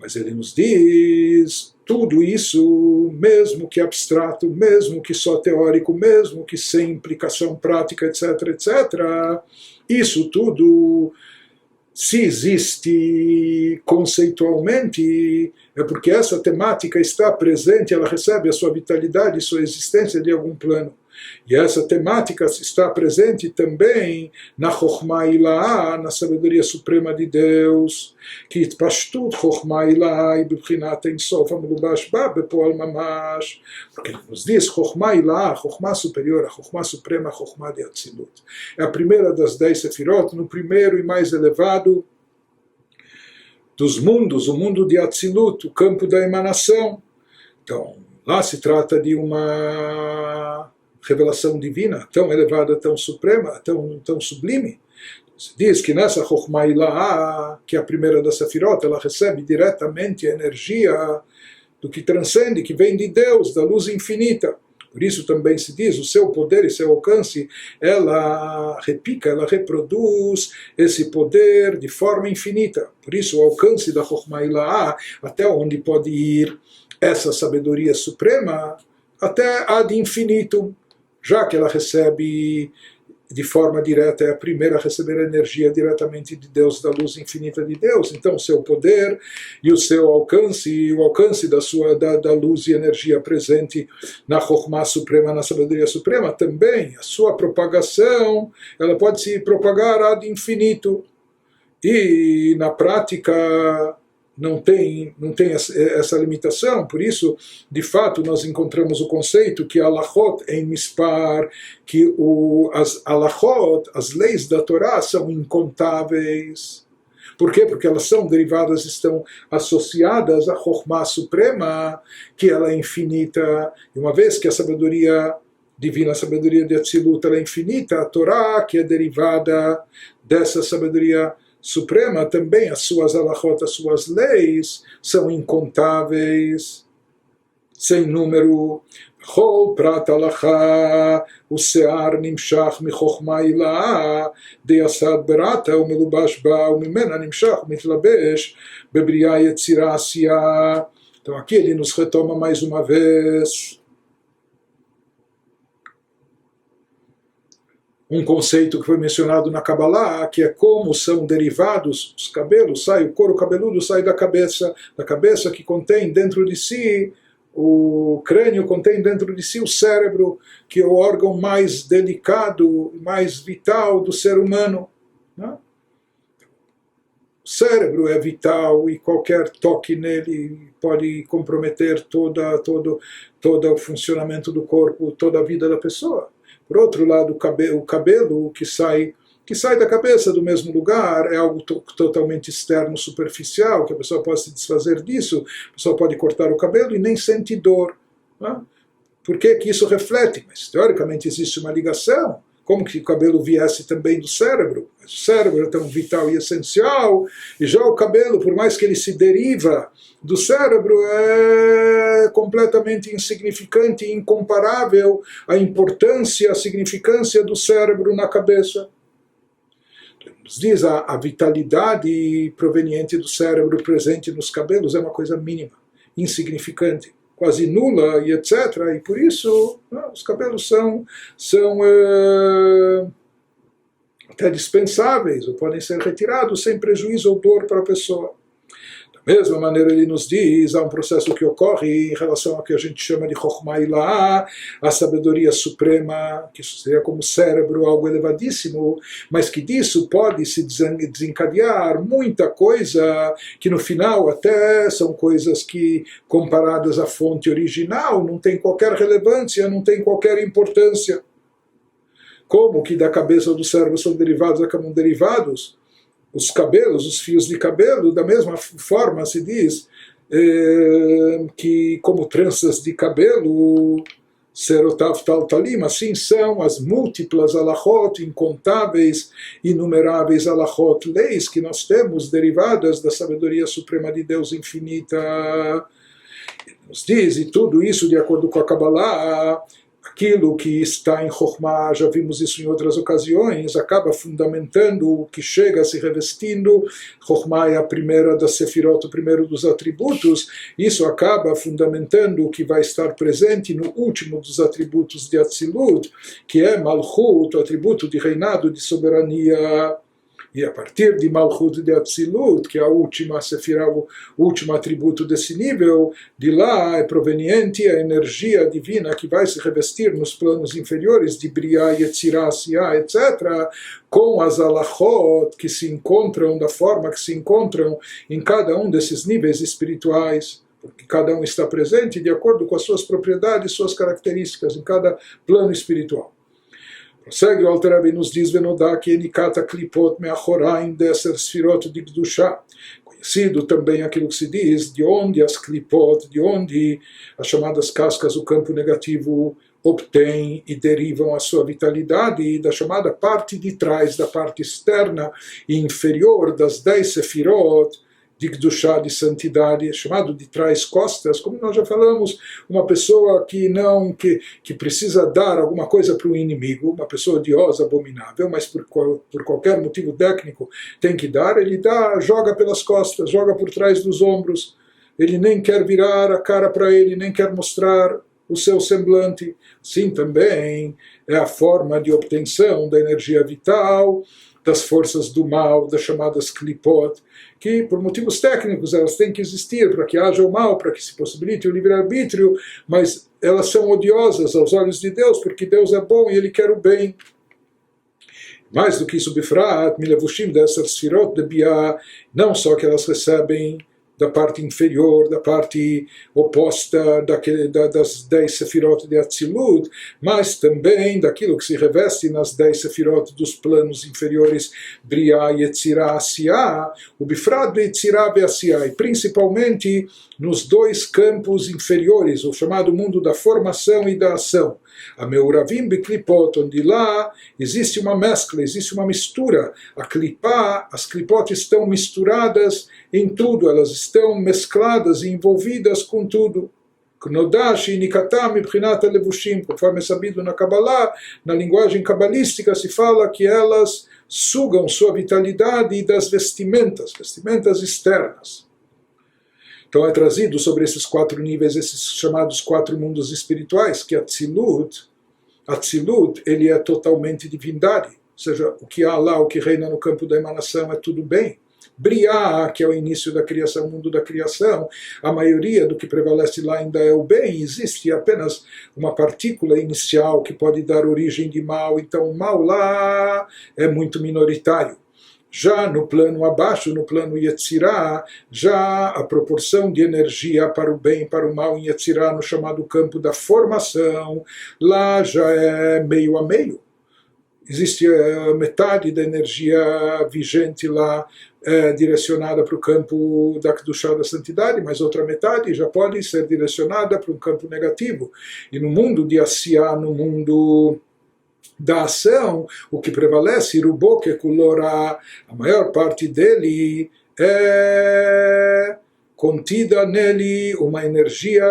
Mas ele nos diz, tudo isso, mesmo que abstrato, mesmo que só teórico, mesmo que sem implicação prática, etc., etc., isso tudo, se existe conceitualmente, é porque essa temática está presente, ela recebe a sua vitalidade, sua existência de algum plano. E essa temática está presente também na Chokhmah Ilahá, na sabedoria suprema de Deus, que Pashtut Chokhmah Ilahá e Bibchinat Ein Sof Amelubash Ba Bepoal Mamash, porque ele nos diz Chokhmah Ilahá, Chokhmah superior, a Chokhmah suprema, a Chokhmah de Atzilut. É a primeira das 10 Sefirot, no primeiro e mais elevado dos mundos, o mundo de Atzilut, o campo da emanação. Então, lá se trata de uma revelação divina, tão elevada, tão suprema, tão sublime. Se diz que nessa Chokhmah Ilahá, que é a primeira da Sefirot, ela recebe diretamente a energia do que transcende, que vem de Deus, da luz infinita. Por isso também se diz, o seu poder e seu alcance, ela repica, ela reproduz esse poder de forma infinita. Por isso o alcance da Chokhmah Ilahá, até onde pode ir essa sabedoria suprema, até ad infinito, já que ela recebe de forma direta, é a primeira a receber a energia diretamente de Deus, da luz infinita de Deus. Então o seu poder e o seu alcance, e o alcance da luz e energia presente na Chokhmah suprema, na sabedoria suprema, também a sua propagação, ela pode se propagar ad infinito. E na prática não tem essa limitação, por isso, de fato, nós encontramos o conceito que alachot em mispar, que as alachot, as leis da Torá, são incontáveis. Por quê? Porque elas são derivadas, estão associadas à Chokhmah suprema, que ela é infinita, e uma vez que a sabedoria divina, a sabedoria de Atzilut, ela é infinita, a Torá, que é derivada dessa sabedoria suprema, também as suas alachot, as suas leis, são incontáveis, sem número. בכל פרט הלכה ושיער נמשך מחוכמה הילאה דייסד ברתא ומלובש בה וממנה נמשך ומתלבש בבריאה יצירה עשייה. Então aqui ele nos retoma mais uma vez um conceito que foi mencionado na Kabbalah, que é como são derivados os cabelos, o couro cabeludo sai da cabeça que contém dentro de si, o crânio contém dentro de si o cérebro, que é o órgão mais delicado, mais vital do ser humano. Né? O cérebro é vital e qualquer toque nele pode comprometer todo o funcionamento do corpo, toda a vida da pessoa. Por outro lado, o cabelo que sai da cabeça do mesmo lugar é algo totalmente externo, superficial, que a pessoa pode se desfazer disso, a pessoa pode cortar o cabelo e nem sente dor. Né? Por que isso reflete? Mas teoricamente existe uma ligação. Como que o cabelo viesse também do cérebro? O cérebro é tão vital e essencial, e já o cabelo, por mais que ele se deriva do cérebro, é completamente insignificante e incomparável à importância, à significância do cérebro na cabeça. Nos diz a vitalidade proveniente do cérebro presente nos cabelos é uma coisa mínima, insignificante, quase nula e etc. E por isso os cabelos são até dispensáveis, ou podem ser retirados sem prejuízo ou dor para a pessoa. Da mesma maneira ele nos diz, há um processo que ocorre em relação ao que a gente chama de Chokhmah Ilahah, a sabedoria suprema, que seria como cérebro, algo elevadíssimo, mas que disso pode se desencadear muita coisa, que no final até são coisas que, comparadas à fonte original, não tem qualquer relevância, não tem qualquer importância. Como que da cabeça ou do cérebro são derivados, acabam derivados? Os cabelos, os fios de cabelo, da mesma forma se diz que como tranças de cabelo, serotav tal talim, assim são as múltiplas alachot, incontáveis, inumeráveis alachot, leis que nós temos derivadas da sabedoria suprema de Deus infinita. Ele nos diz, e tudo isso de acordo com a Kabbalah, aquilo que está em Chokhmah, já vimos isso em outras ocasiões, acaba fundamentando o que chega se revestindo. Chokhmah é a primeira das Sefirot, o primeiro dos atributos. Isso acaba fundamentando o que vai estar presente no último dos atributos de Atzilut, que é Malchut, o atributo de reinado, de soberania. E a partir de Malchut de Atzilut, que é a última Sefirah, o último atributo desse nível, de lá é proveniente a energia divina que vai se revestir nos planos inferiores de Briah, Yetzirah, Asiyah, etc., com as alachot que se encontram, da forma que se encontram em cada um desses níveis espirituais. Porque cada um está presente de acordo com as suas propriedades, suas características em cada plano espiritual. Prossegue o Alter Rebbe nos diz Venodá que Enikata Klipot Meachoraim Deser Sfirot de Gdusha. Conhecido também aquilo que se diz de onde as Klipot, de onde as chamadas cascas, o campo negativo, obtêm e derivam a sua vitalidade da chamada parte de trás, da parte externa e inferior das 10 Sefirot, de Gdushá, de santidade, chamado de trás-costas, como nós já falamos, uma pessoa que precisa dar alguma coisa para o inimigo, uma pessoa odiosa, abominável, mas por qualquer motivo técnico tem que dar, ele dá, joga pelas costas, joga por trás dos ombros, ele nem quer virar a cara para ele, nem quer mostrar o seu semblante. Sim, também é a forma de obtenção da energia vital, das forças do mal, das chamadas klipot, que por motivos técnicos elas têm que existir para que haja o mal, para que se possibilite o livre-arbítrio, mas elas são odiosas aos olhos de Deus, porque Deus é bom e Ele quer o bem. Mais do que isso, Bifrat, Milevushim dessas Sfirot de Biah, não só que elas recebem da parte inferior, da parte oposta das 10 Sefirot de Atzilut, mas também daquilo que se reveste nas 10 Sefirot dos planos inferiores, Briah, Yetzirah, Asiyah, o Bifrat de Yetzirah e Asiyah, e principalmente nos dois campos inferiores, o chamado mundo da formação e da ação. A Meuravim Beklipot, onde lá existe uma mescla, existe uma mistura. A Klipá, as Klipot estão misturadas em tudo, elas estão mescladas e envolvidas com tudo. Knodashi Nikatam Ibrinata Levushim, conforme é sabido na Kabbalah, na linguagem cabalística se fala que elas sugam sua vitalidade das vestimentas, vestimentas externas. Então é trazido sobre esses 4 níveis, esses chamados 4 mundos espirituais, que Atzilut, ele é totalmente divindade, ou seja, o que há lá, o que reina no campo da emanação é tudo bem. Briá, que é o início da criação, o mundo da criação, a maioria do que prevalece lá ainda é o bem, existe apenas uma partícula inicial que pode dar origem de mal, então o mal lá é muito minoritário. Já no plano abaixo, no plano Yetzirah, já a proporção de energia para o bem e para o mal em Yetzirah, no chamado campo da formação, lá já é meio a meio. Existe metade da energia vigente lá direcionada para o campo da Kedushá, da santidade, mas outra metade já pode ser direcionada para um campo negativo. E no mundo de Asiá, no mundo da ação, o que prevalece, Iruboke Kulora, a maior parte dele é contida nele uma energia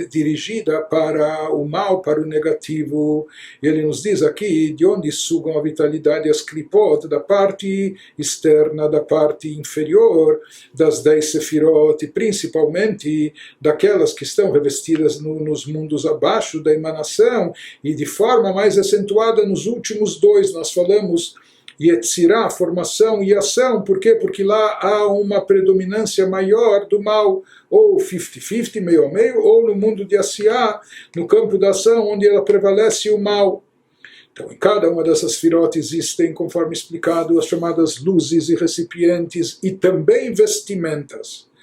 dirigida para o mal, para o negativo. Ele nos diz aqui de onde sugam a vitalidade as klipot, da parte externa, da parte inferior das 10 sefirot, e principalmente daquelas que estão revestidas nos mundos abaixo da emanação, e de forma mais acentuada nos últimos 2, nós falamos Yetzirah, formação e ação. Por quê? Porque lá há uma predominância maior do mal, ou 50-50, meio a meio, ou no mundo de Asiá, no campo da ação, onde ela prevalece o mal. Então, em cada uma dessas firot existem, conforme explicado, as chamadas luzes e recipientes e também vestimentas.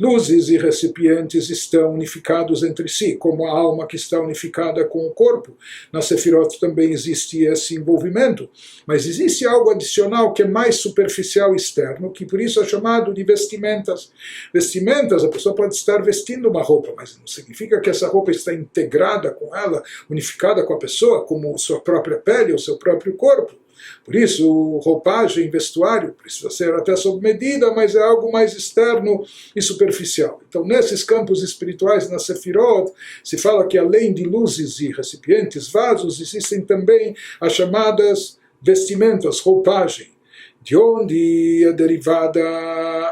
Luzes e recipientes estão unificados entre si, como a alma que está unificada com o corpo. Na Sefirot também existe esse envolvimento, mas existe algo adicional que é mais superficial e externo, que por isso é chamado de vestimentas. Vestimentas, a pessoa pode estar vestindo uma roupa, mas não significa que essa roupa está integrada com ela, unificada com a pessoa, como sua própria pele ou seu próprio corpo. Por isso, roupagem, vestuário, precisa ser até sob medida, mas é algo mais externo e superficial. Então, nesses campos espirituais, na Sefirot, se fala que além de luzes e recipientes, vasos, existem também as chamadas vestimentas, roupagem, de onde é derivada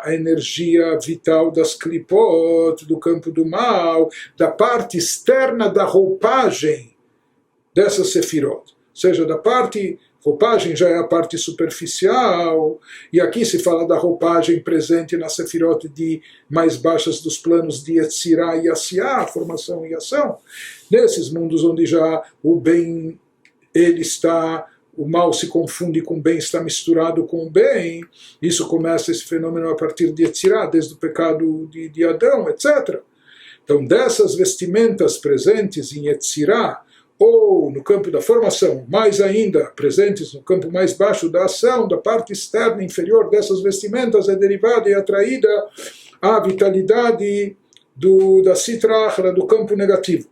a energia vital das klipot, do campo do mal, da parte externa da roupagem dessa Sefirot, ou seja, da parte. Roupagem já é a parte superficial, e aqui se fala da roupagem presente na Sefirot de mais baixas dos planos de Yetzirah e Asiá, formação e ação. Nesses mundos onde já o bem, ele está, o mal se confunde com o bem, está misturado com o bem, isso começa esse fenômeno a partir de Yetzirah, desde o pecado de Adão, etc. Então, dessas vestimentas presentes em Yetzirah, ou no campo da formação, mais ainda presentes no campo mais baixo da ação, da parte externa inferior dessas vestimentas, é derivada e atraída a vitalidade da Sitra Achra, do campo negativo.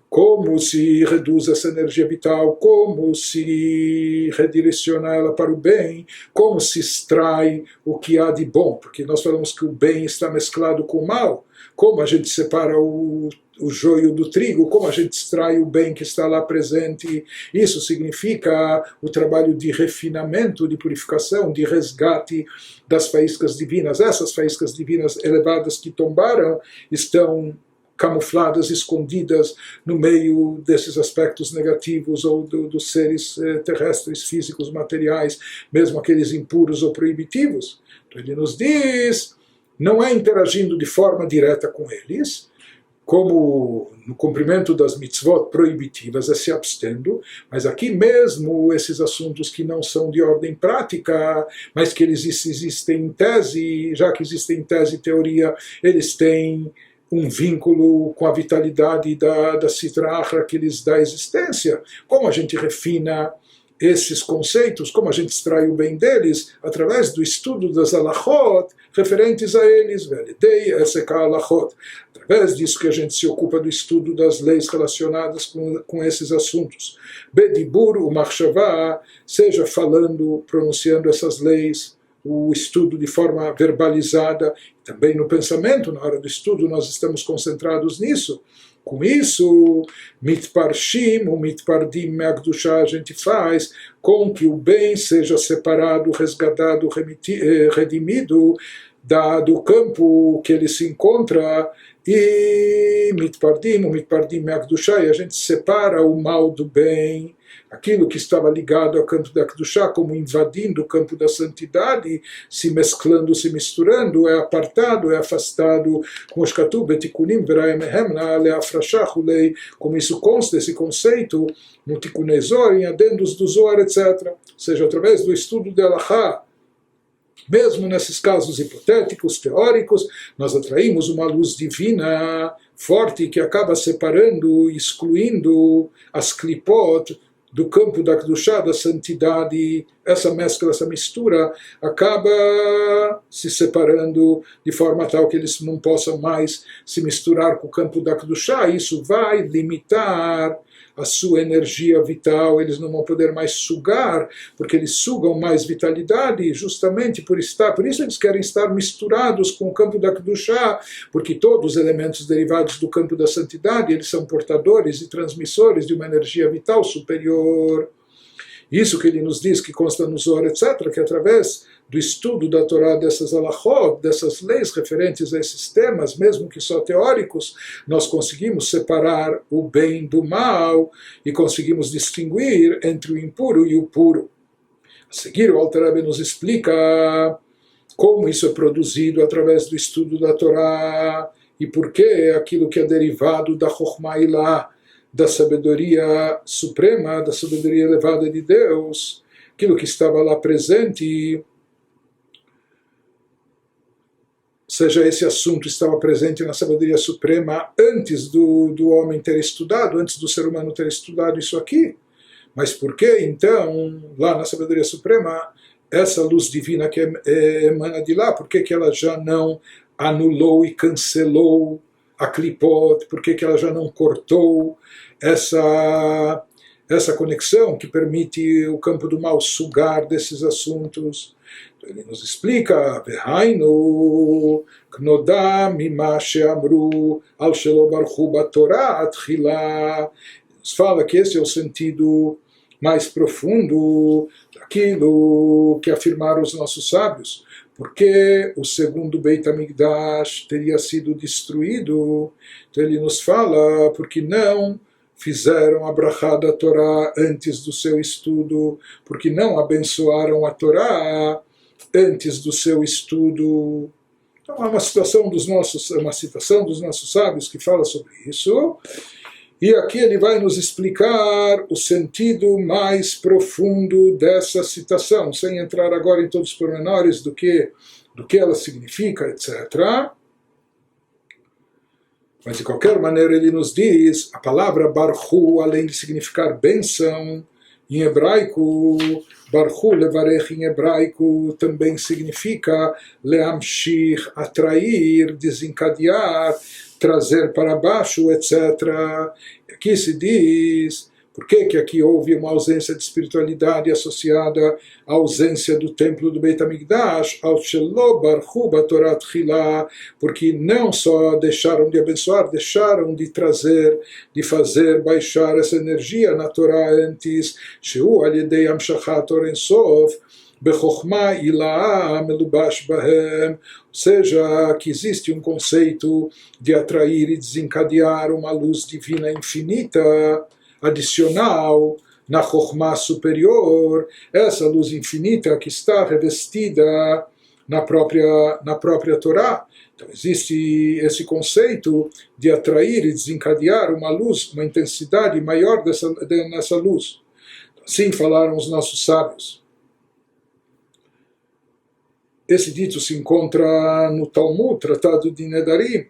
Como se reduz essa energia vital, como se redireciona ela para o bem, como se extrai o que há de bom, porque nós falamos que o bem está mesclado com o mal, como a gente separa o joio do trigo, como a gente extrai o bem que está lá presente. Isso significa o trabalho de refinamento, de purificação, de resgate das faíscas divinas. Essas faíscas divinas elevadas que tombaram estão camufladas, escondidas no meio desses aspectos negativos ou dos seres terrestres, físicos, materiais, mesmo aqueles impuros ou proibitivos. Então ele nos diz, não é interagindo de forma direta com eles, como no cumprimento das mitzvot proibitivas, é se abstendo, mas aqui mesmo esses assuntos que não são de ordem prática, mas que eles existem em tese, já que existem em tese e teoria, eles têm um vínculo com a vitalidade da Sitra Achra que lhes dá existência. Como a gente refina esses conceitos, como a gente extrai o bem deles, através do estudo das halachot referentes a eles, através disso que a gente se ocupa do estudo das leis relacionadas com esses assuntos. Bedibur, o machshavá, seja falando, pronunciando essas leis, o estudo de forma verbalizada, também no pensamento, na hora do estudo nós estamos concentrados nisso. Com isso, mitparshim, o mitpardim me'akdushá, a gente faz com que o bem seja separado, resgatado, redimido do campo que ele se encontra, e mitpardim, o mitpardim me'akdushá, e a gente separa o mal do bem, aquilo que estava ligado ao campo da Kedushá, como invadindo o campo da santidade, se mesclando, se misturando, é apartado, é afastado, como isso consta, esse conceito, no Tikunei Zohar, em adendos do Zohar, etc. Ou seja, através do estudo de Halachá, mesmo nesses casos hipotéticos, teóricos, nós atraímos uma luz divina forte que acaba separando, excluindo as klipot do campo da Kedushá, da santidade. Essa mescla, essa mistura acaba se separando de forma tal que eles não possam mais se misturar com o campo da Kedushá. Isso vai limitar a sua energia vital, eles não vão poder mais sugar, porque eles sugam mais vitalidade, justamente por isso eles querem estar misturados com o campo da Kedushá, porque todos os elementos derivados do campo da santidade, eles são portadores e transmissores de uma energia vital superior. Isso que ele nos diz, que consta no Zohar, etc., que através do estudo da Torá, dessas halachot, dessas leis referentes a esses temas, mesmo que só teóricos, nós conseguimos separar o bem do mal e conseguimos distinguir entre o impuro e o puro. A seguir, o Alter Rebbe nos explica como isso é produzido através do estudo da Torá e por que aquilo que é derivado da Chokhmah Ilá, da sabedoria suprema, da sabedoria elevada de Deus, aquilo que estava lá presente, ou seja, esse assunto estava presente na sabedoria suprema antes do homem ter estudado, antes do ser humano ter estudado isso aqui. Mas por que, então, lá na sabedoria suprema, essa luz divina que emana de lá, por que ela já não anulou e cancelou a klipot, por que ela já não cortou essa conexão que permite o campo do mal sugar desses assuntos? Então ele nos explica, Vehainu, Knodá mima she'amru al shelo barchu batorá atchilá. Nos fala que esse é o sentido mais profundo daquilo que afirmaram os nossos sábios. Porque o segundo Beit HaMikdash teria sido destruído. Então ele nos fala, porque não fizeram a brachá da Torá antes do seu estudo, porque não abençoaram a Torá antes do seu estudo. Então há uma citação dos nossos sábios que fala sobre isso. E aqui ele vai nos explicar o sentido mais profundo dessa citação, sem entrar agora em todos os pormenores do que ela significa, etc. Mas de qualquer maneira ele nos diz, a palavra barchu, além de significar benção, em hebraico, barchu levarech em hebraico também significa leamshich, atrair, desencadear, trazer para baixo, etc. Aqui se diz, por que aqui houve uma ausência de espiritualidade associada à ausência do templo do Beit HaMikdash, ao Shelo Barchu Batorat Chilá, porque não só deixaram de abençoar, deixaram de trazer, de fazer baixar essa energia na Torá antes, Sheu Al-Yedei Amshachat Oren Sof, Bechokhmah Ilá Melubash Bahem, ou seja, que existe um conceito de atrair e desencadear uma luz divina infinita, adicional, na Chokhmah superior, essa luz infinita que está revestida na própria Torá. Então existe esse conceito de atrair e desencadear uma luz, uma intensidade maior nessa luz. Assim falaram os nossos sábios. Esse dito se encontra no Talmud, Tratado de Nedarim,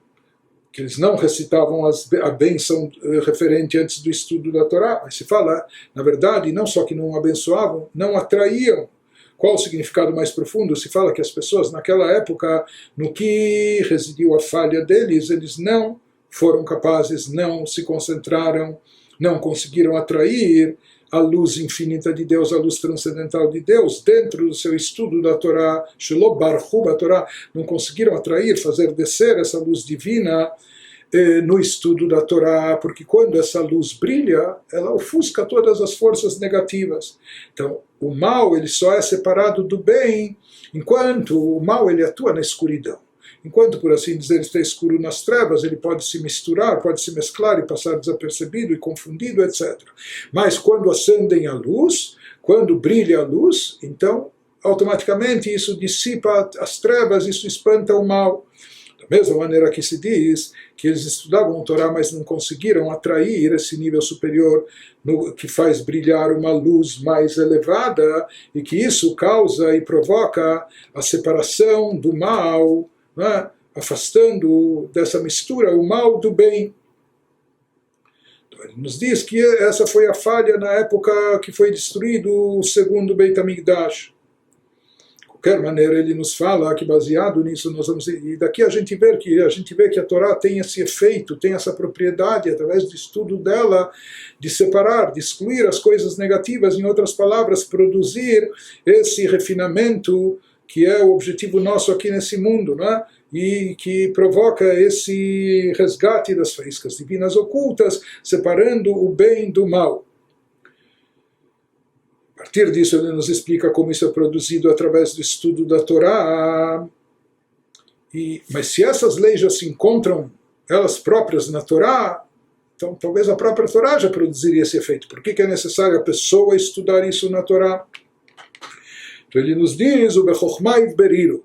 que eles não recitavam a bênção referente antes do estudo da Torá, mas se fala, na verdade, não só que não abençoavam, não atraíam. Qual o significado mais profundo? Se fala que as pessoas naquela época, no que residiu a falha deles, eles não foram capazes, não se concentraram não conseguiram atrair a luz infinita de Deus, a luz transcendental de Deus, dentro do seu estudo da Torá, Shelo Barchu Torá, não conseguiram atrair, fazer descer essa luz divina no estudo da Torá, porque quando essa luz brilha, ela ofusca todas as forças negativas. Então, o mal ele só é separado do bem, enquanto o mal ele atua na escuridão. Enquanto, por assim dizer, está escuro nas trevas, ele pode se misturar, pode se mesclar e passar desapercebido e confundido, etc. Mas quando acendem a luz, quando brilha a luz, então, automaticamente isso dissipa as trevas, isso espanta o mal. Da mesma maneira que se diz que eles estudavam o Torá, mas não conseguiram atrair esse nível superior que faz brilhar uma luz mais elevada, e que isso causa e provoca a separação do mal, né? Afastando dessa mistura o mal do bem. Então, ele nos diz que essa foi a falha na época que foi destruído o segundo Beit HaMikdash. De qualquer maneira, ele nos fala que baseado nisso nós vamos, e daqui a gente vê que a Torá tem esse efeito, tem essa propriedade através do estudo dela de separar, de excluir as coisas negativas, em outras palavras, produzir esse refinamento que é o objetivo nosso aqui nesse mundo, né? E que provoca esse resgate das faíscas divinas ocultas, separando o bem do mal. A partir disso ele nos explica como isso é produzido através do estudo da Torá. Mas se essas leis já se encontram elas próprias na Torá, então talvez a própria Torá já produziria esse efeito. Por que é necessário a pessoa estudar isso na Torá? Então ele nos diz, o Bechokhmah Yivberiru,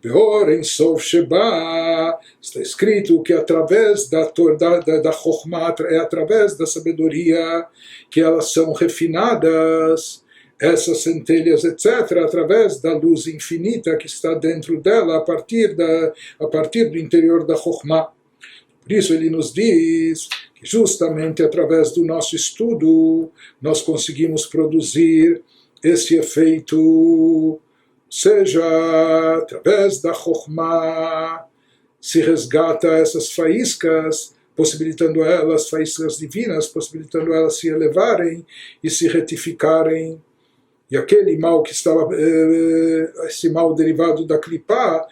Beor Ein Sof Sheba, está escrito que através da Chokhmah, é através da sabedoria que elas são refinadas, essas centelhas, etc., através da luz infinita que está dentro dela, a partir do interior da Chokhmah. Por isso ele nos diz que justamente através do nosso estudo nós conseguimos produzir esse efeito, seja através da Chokhmah, se resgata essas faíscas, possibilitando elas, faíscas divinas, possibilitando elas se elevarem e se retificarem. E aquele mal que estava, esse mal derivado da Klipá,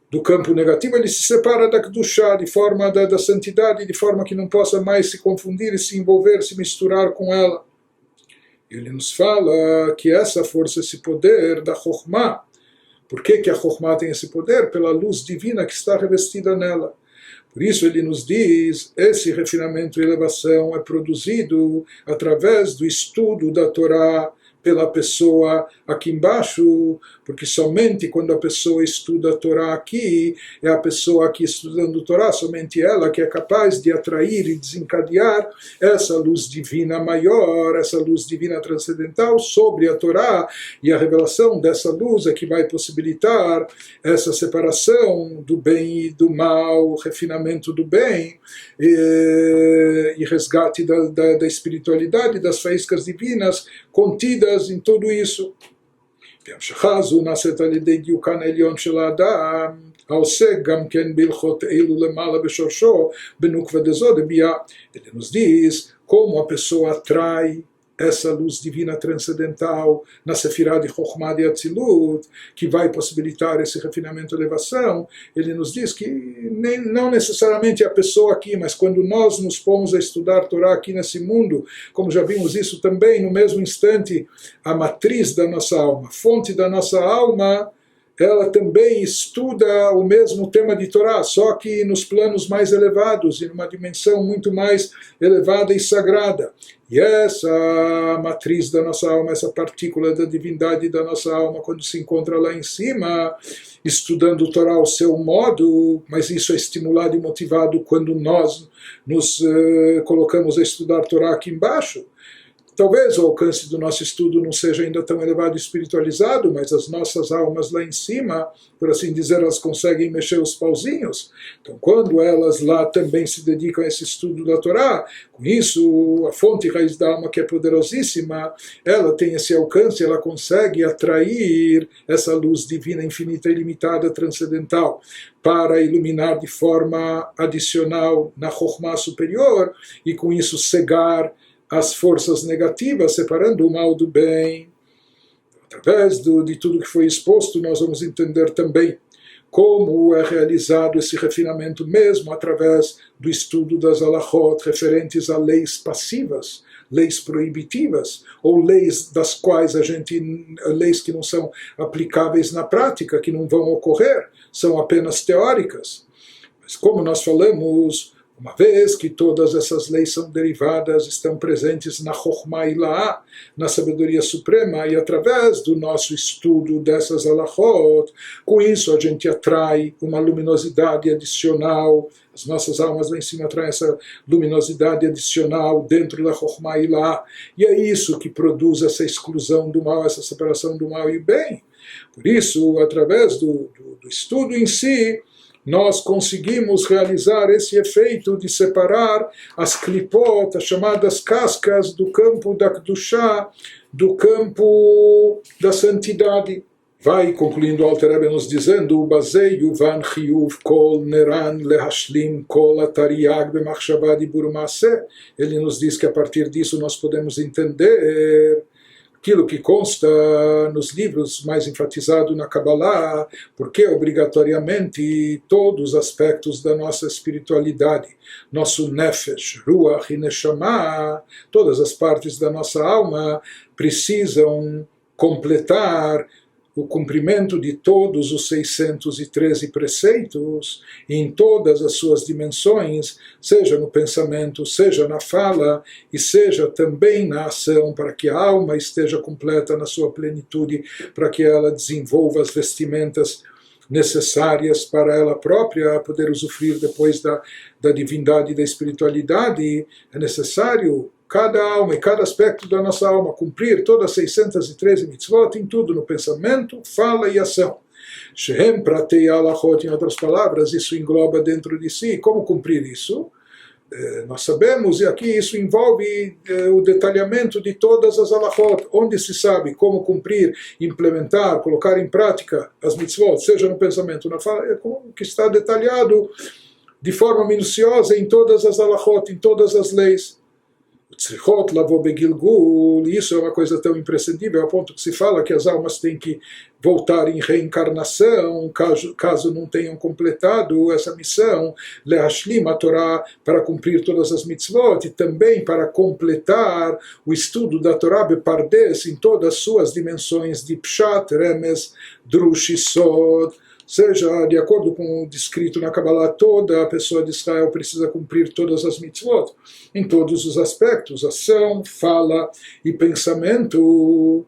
do campo negativo, ele se separa da Kedushá, de forma da santidade, de forma que não possa mais se confundir e se envolver, se misturar com ela. Ele nos fala que essa força, esse poder da Chokhmah, por que a Chokhmah tem esse poder? Pela luz divina que está revestida nela. Por isso ele nos diz, esse refinamento e elevação é produzido através do estudo da Torá pela pessoa aqui embaixo, porque somente quando a pessoa estuda a Torá aqui, é a pessoa aqui estudando a Torá, somente ela que é capaz de atrair e desencadear essa luz divina maior, essa luz divina transcendental sobre a Torá, e a revelação dessa luz é que vai possibilitar essa separação do bem e do mal, o refinamento do bem e resgate da espiritualidade, das faíscas divinas contidas em tudo isso. והמשכה זו נעשית על ידי דיוקן העליון של האדם, העוסק גם כן בהלכות אלו למעלה בשורשו, בנוקבה דזו דבייה. Ele nos diz como a pessoa atrai essa luz divina transcendental na Sefirah de Chokhmah de Atzilut, que vai possibilitar esse refinamento e elevação. Ele nos diz que não necessariamente a pessoa aqui, mas quando nós nos pomos a estudar Torá aqui nesse mundo, como já vimos isso também, no mesmo instante, a matriz da nossa alma, a fonte da nossa alma, ela também estuda o mesmo tema de Torá, só que nos planos mais elevados e numa dimensão muito mais elevada e sagrada. E essa matriz da nossa alma, essa partícula da divindade da nossa alma, quando se encontra lá em cima, estudando o Torá ao seu modo, mas isso é estimulado e motivado quando nós nos colocamos a estudar Torá aqui embaixo. Talvez o alcance do nosso estudo não seja ainda tão elevado e espiritualizado, mas as nossas almas lá em cima, por assim dizer, elas conseguem mexer os pauzinhos. Então, quando elas lá também se dedicam a esse estudo da Torá, com isso, a fonte raiz da alma, que é poderosíssima, ela tem esse alcance, ela consegue atrair essa luz divina, infinita, ilimitada, transcendental, para iluminar de forma adicional na Chokhmah superior, e com isso cegar as forças negativas, separando o mal do bem. Através de tudo que foi exposto, nós vamos entender também como é realizado esse refinamento mesmo através do estudo das halachot referentes a leis passivas, leis proibitivas, ou leis das quais leis que não são aplicáveis na prática, que não vão ocorrer, são apenas teóricas. Mas como nós falamos, uma vez que todas essas leis são derivadas, estão presentes na Chokhmah Ilá, na sabedoria suprema, e através do nosso estudo dessas halachot, com isso a gente atrai uma luminosidade adicional, as nossas almas lá em cima atraem essa luminosidade adicional dentro da Chokhmah Ilá, e é isso que produz essa exclusão do mal, essa separação do mal e o bem. Por isso, através do estudo em si, nós conseguimos realizar esse efeito de separar as klipot, as chamadas cascas, do campo da Kedushá, do campo da santidade. Vai concluindo o Alter Rebbe nos dizendo: Bazei yuvan chiyuv kol neran lehashlim kol atariag b'machshava dibur ma'aseh. Ele nos diz que a partir disso nós podemos entender aquilo que consta nos livros mais enfatizado na Kabbalah, porque obrigatoriamente todos os aspectos da nossa espiritualidade, nosso nefesh, ruach e neshama, todas as partes da nossa alma precisam completar o cumprimento de todos os 613 preceitos em todas as suas dimensões, seja no pensamento, seja na fala e seja também na ação, para que a alma esteja completa na sua plenitude, para que ela desenvolva as vestimentas necessárias para ela própria poder usufruir depois da divindade e da espiritualidade. É necessário cada alma e cada aspecto da nossa alma cumprir todas as 613 mitzvot em tudo, no pensamento, fala e ação. Shehem pratei halachot, em outras palavras, isso engloba dentro de si. Como cumprir isso? Nós sabemos, e aqui isso envolve o detalhamento de todas as halachot, onde se sabe como cumprir, implementar, colocar em prática as mitzvot, seja no pensamento, na fala, como que está detalhado de forma minuciosa em todas as halachot, em todas as leis. Tzrichot lavou begilgul, isso é uma coisa tão imprescindível, a ponto que se fala que as almas têm que voltar em reencarnação, caso não tenham completado essa missão, leashlim a Torá, para cumprir todas as mitzvot, e também para completar o estudo da Torá bepardes em todas as suas dimensões de pshat, remes, drush e sod. Seja, de acordo com o descrito na Kabbalah, toda a pessoa de Israel precisa cumprir todas as mitzvot, em todos os aspectos, ação, fala e pensamento.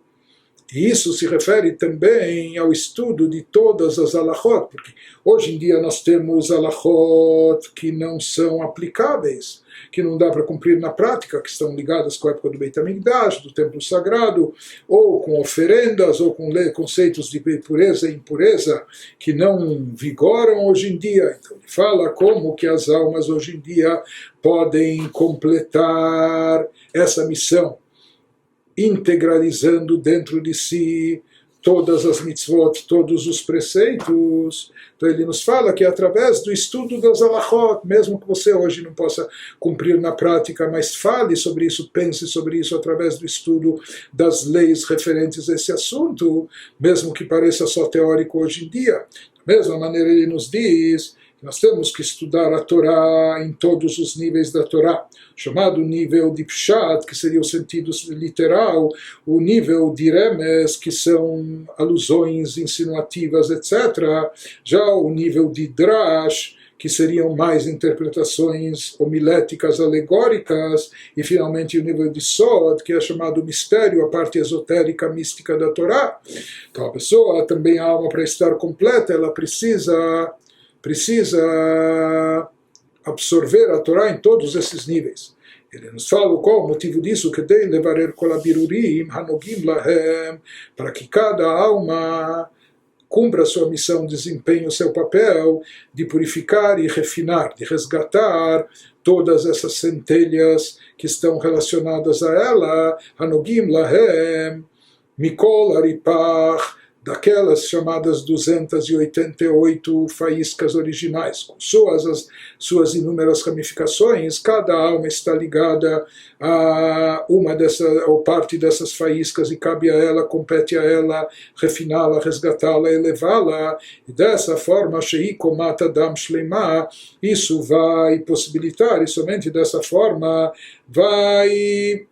E isso se refere também ao estudo de todas as halachot, porque hoje em dia nós temos halachot que não são aplicáveis, que não dá para cumprir na prática, que estão ligadas com a época do Beit HaMikdash, do templo sagrado, ou com oferendas, ou com conceitos de pureza e impureza, que não vigoram hoje em dia. Então ele fala como que as almas hoje em dia podem completar essa missão, integralizando dentro de si todas as mitzvot, todos os preceitos. Então ele nos fala que através do estudo das halachot, mesmo que você hoje não possa cumprir na prática, mas fale sobre isso, pense sobre isso através do estudo das leis referentes a esse assunto, mesmo que pareça só teórico hoje em dia. Da mesma maneira ele nos diz que nós temos que estudar a Torá em todos os níveis da Torá, chamado nível de Pshat, que seria o sentido literal, o nível de Remes, que são alusões insinuativas, etc. Já o nível de Drash, que seriam mais interpretações homiléticas, alegóricas, e finalmente o nível de Sod, que é chamado mistério, a parte esotérica, mística da Torá. Então a pessoa também, a alma, para estar completa, ela precisa absorver a Torá em todos esses níveis. Ele nos fala qual o motivo disso, que dei levarer kolabirurim hanogim lahem, para que cada alma cumpra a sua missão, desempenhe o seu papel de purificar e refinar, de resgatar todas essas centelhas que estão relacionadas a ela, hanogim lahem, mikol aripach, daquelas chamadas 288 faíscas originais, com suas inúmeras ramificações. Cada alma está ligada a uma dessas, ou parte dessas faíscas, e cabe a ela, compete a ela, refiná-la, resgatá-la, elevá-la, e dessa forma, Sheiko Mata Dam Shleima, isso vai possibilitar, e somente dessa forma vai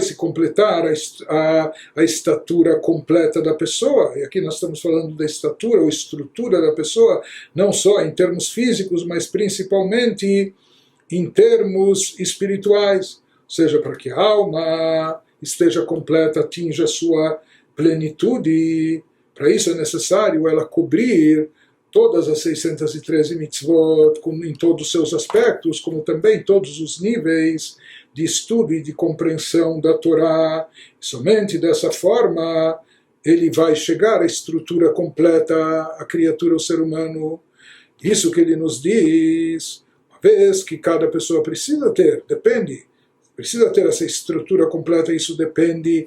se completar a estatura completa da pessoa. E aqui nós estamos falando da estatura ou estrutura da pessoa, não só em termos físicos, mas principalmente em termos espirituais, ou seja, para que a alma esteja completa, atinja a sua plenitude. Para isso é necessário ela cobrir todas as 613 mitzvot, em todos os seus aspectos, como também todos os níveis de estudo e de compreensão da Torá. Somente dessa forma ele vai chegar à estrutura completa, a criatura, o ser humano. Isso que ele nos diz, uma vez que cada pessoa precisa ter essa estrutura completa, isso depende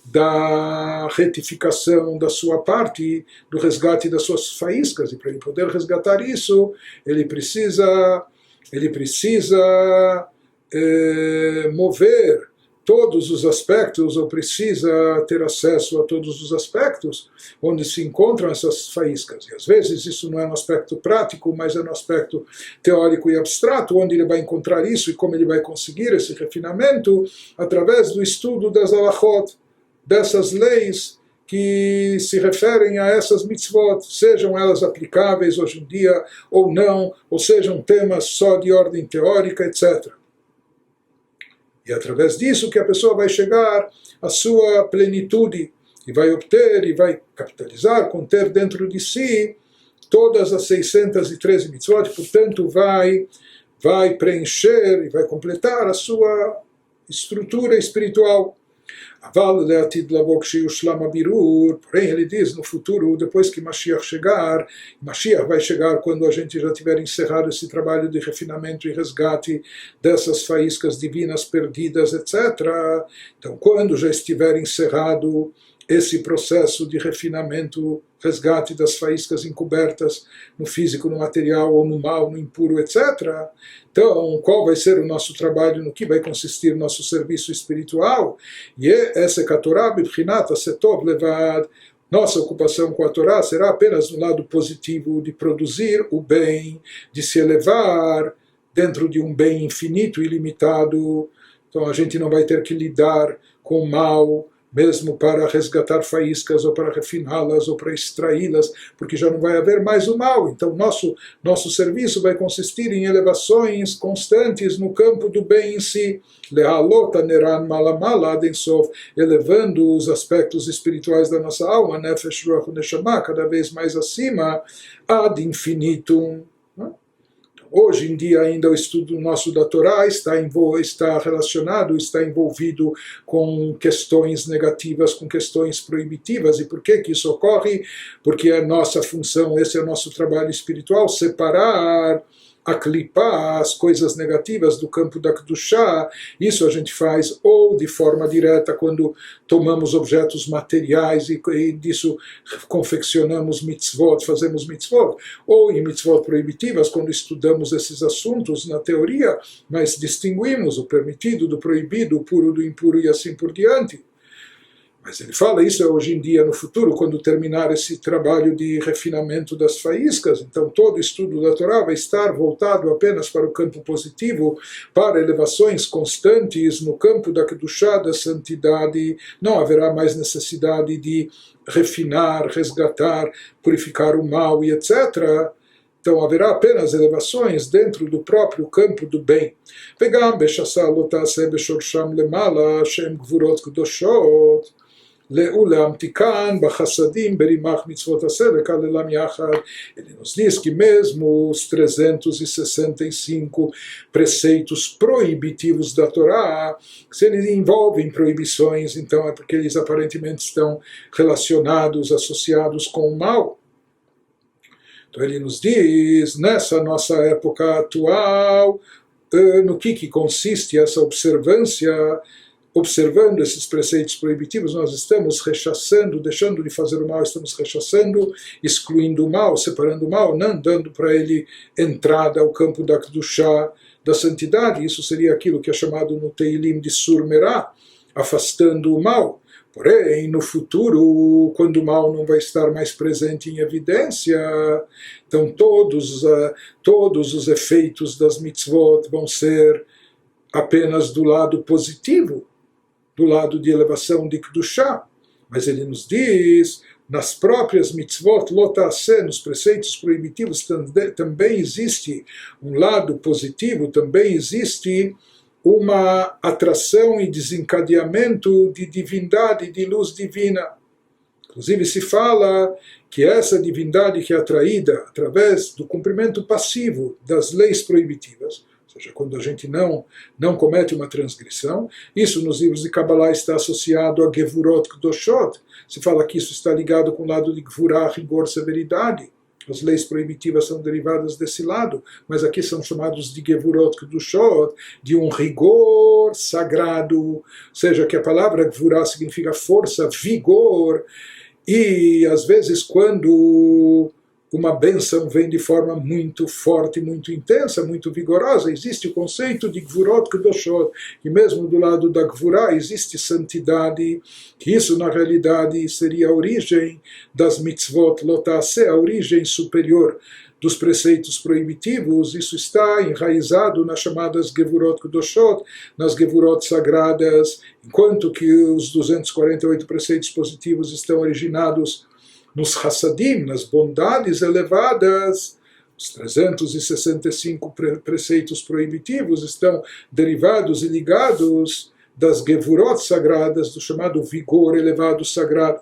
da retificação da sua parte, do resgate das suas faíscas, e para ele poder resgatar isso, ele precisa mover todos os aspectos, ou precisa ter acesso a todos os aspectos onde se encontram essas faíscas. E às vezes isso não é no aspecto prático, mas é no aspecto teórico e abstrato, onde ele vai encontrar isso e como ele vai conseguir esse refinamento através do estudo das halachot, dessas leis que se referem a essas mitzvot, sejam elas aplicáveis hoje em dia ou não, ou sejam temas só de ordem teórica, etc. E é através disso que a pessoa vai chegar à sua plenitude e vai obter e vai capitalizar, conter dentro de si todas as 613 mitzvot, portanto vai preencher e vai completar a sua estrutura espiritual. Porém, ele diz no futuro, depois que Mashiach chegar, Mashiach vai chegar quando a gente já tiver encerrado esse trabalho de refinamento e resgate dessas faíscas divinas perdidas, etc. Então, quando já estiver encerrado esse processo de refinamento, resgate das faíscas encobertas no físico, no material, ou no mal, no impuro, etc. Então, qual vai ser o nosso trabalho, no que vai consistir nosso serviço espiritual? E essa é a Torá, b'bchinat setov levad. Nossa ocupação com a Torá será apenas no lado positivo de produzir o bem, de se elevar dentro de um bem infinito e ilimitado. Então, a gente não vai ter que lidar com o mal, mesmo para resgatar faíscas, ou para refiná-las, ou para extraí-las, porque já não vai haver mais o mal. Então nosso serviço vai consistir em elevações constantes no campo do bem em si, lehalota neran malamala adensov, elevando os aspectos espirituais da nossa alma, nefesh ruach neshama, cada vez mais acima, ad infinitum. Hoje em dia ainda o estudo nosso da Torá está relacionado, está envolvido com questões negativas, com questões proibitivas. E por que isso ocorre? Porque é nossa função, esse é o nosso trabalho espiritual, separar, aclipar as coisas negativas do campo da Kedushá. Isso a gente faz ou de forma direta, quando tomamos objetos materiais e disso confeccionamos mitzvot, fazemos mitzvot, ou em mitzvot proibitivas, quando estudamos esses assuntos na teoria, mas distinguimos o permitido do proibido, o puro do impuro e assim por diante. Mas ele fala isso hoje em dia, no futuro, quando terminar esse trabalho de refinamento das faíscas. Então todo o estudo da Torá vai estar voltado apenas para o campo positivo, para elevações constantes no campo da Kedushá, da santidade. Não haverá mais necessidade de refinar, resgatar, purificar o mal e etc. Então haverá apenas elevações dentro do próprio campo do bem. ולהמתיקן בחסדים ברימח מצוות עשה וכללם יחד. Ele nos diz que mesmo os 365 preceitos proibitivos da Torá, se eles envolvem proibições, então é porque eles aparentemente estão relacionados, associados com o mal. Então ele nos diz, nessa nossa época atual, no que consiste essa observância. Observando esses preceitos proibitivos, nós estamos rechaçando, deixando de fazer o mal, estamos rechaçando, excluindo o mal, separando o mal, não dando para ele entrada ao campo da Kedushá, da santidade. Isso seria aquilo que é chamado no Teilim de Surmerá, afastando o mal. Porém, no futuro, quando o mal não vai estar mais presente em evidência, então todos os efeitos das mitzvot vão ser apenas do lado positivo, do lado de elevação de Kedushá. Mas ele nos diz, nas próprias mitzvot, lotase, nos preceitos proibitivos, também existe um lado positivo, também existe uma atração e desencadeamento de divindade, de luz divina. Inclusive se fala que essa divindade que é atraída através do cumprimento passivo das leis proibitivas, ou seja, quando a gente não comete uma transgressão, isso nos livros de Kabbalah está associado a Gevurot Kedoshot. Se fala que isso está ligado com o lado de Gevurah, rigor, severidade. As leis proibitivas são derivadas desse lado, mas aqui são chamados de Gevurot Kedoshot, de um rigor sagrado, ou seja, que a palavra Gevurah significa força, vigor, e às vezes quando uma bênção vem de forma muito forte, muito intensa, muito vigorosa, existe o conceito de Gvurot Kedoshot, que mesmo do lado da Gvurah existe santidade, que isso na realidade seria a origem das mitzvot lotase, a origem superior dos preceitos proibitivos. Isso está enraizado nas chamadas Gevurot Kedoshot, nas Gevurot sagradas, enquanto que os 248 preceitos positivos estão originados nos Hassadim, nas bondades elevadas. Os 365 preceitos proibitivos estão derivados e ligados das Gevurot sagradas, do chamado vigor elevado sagrado.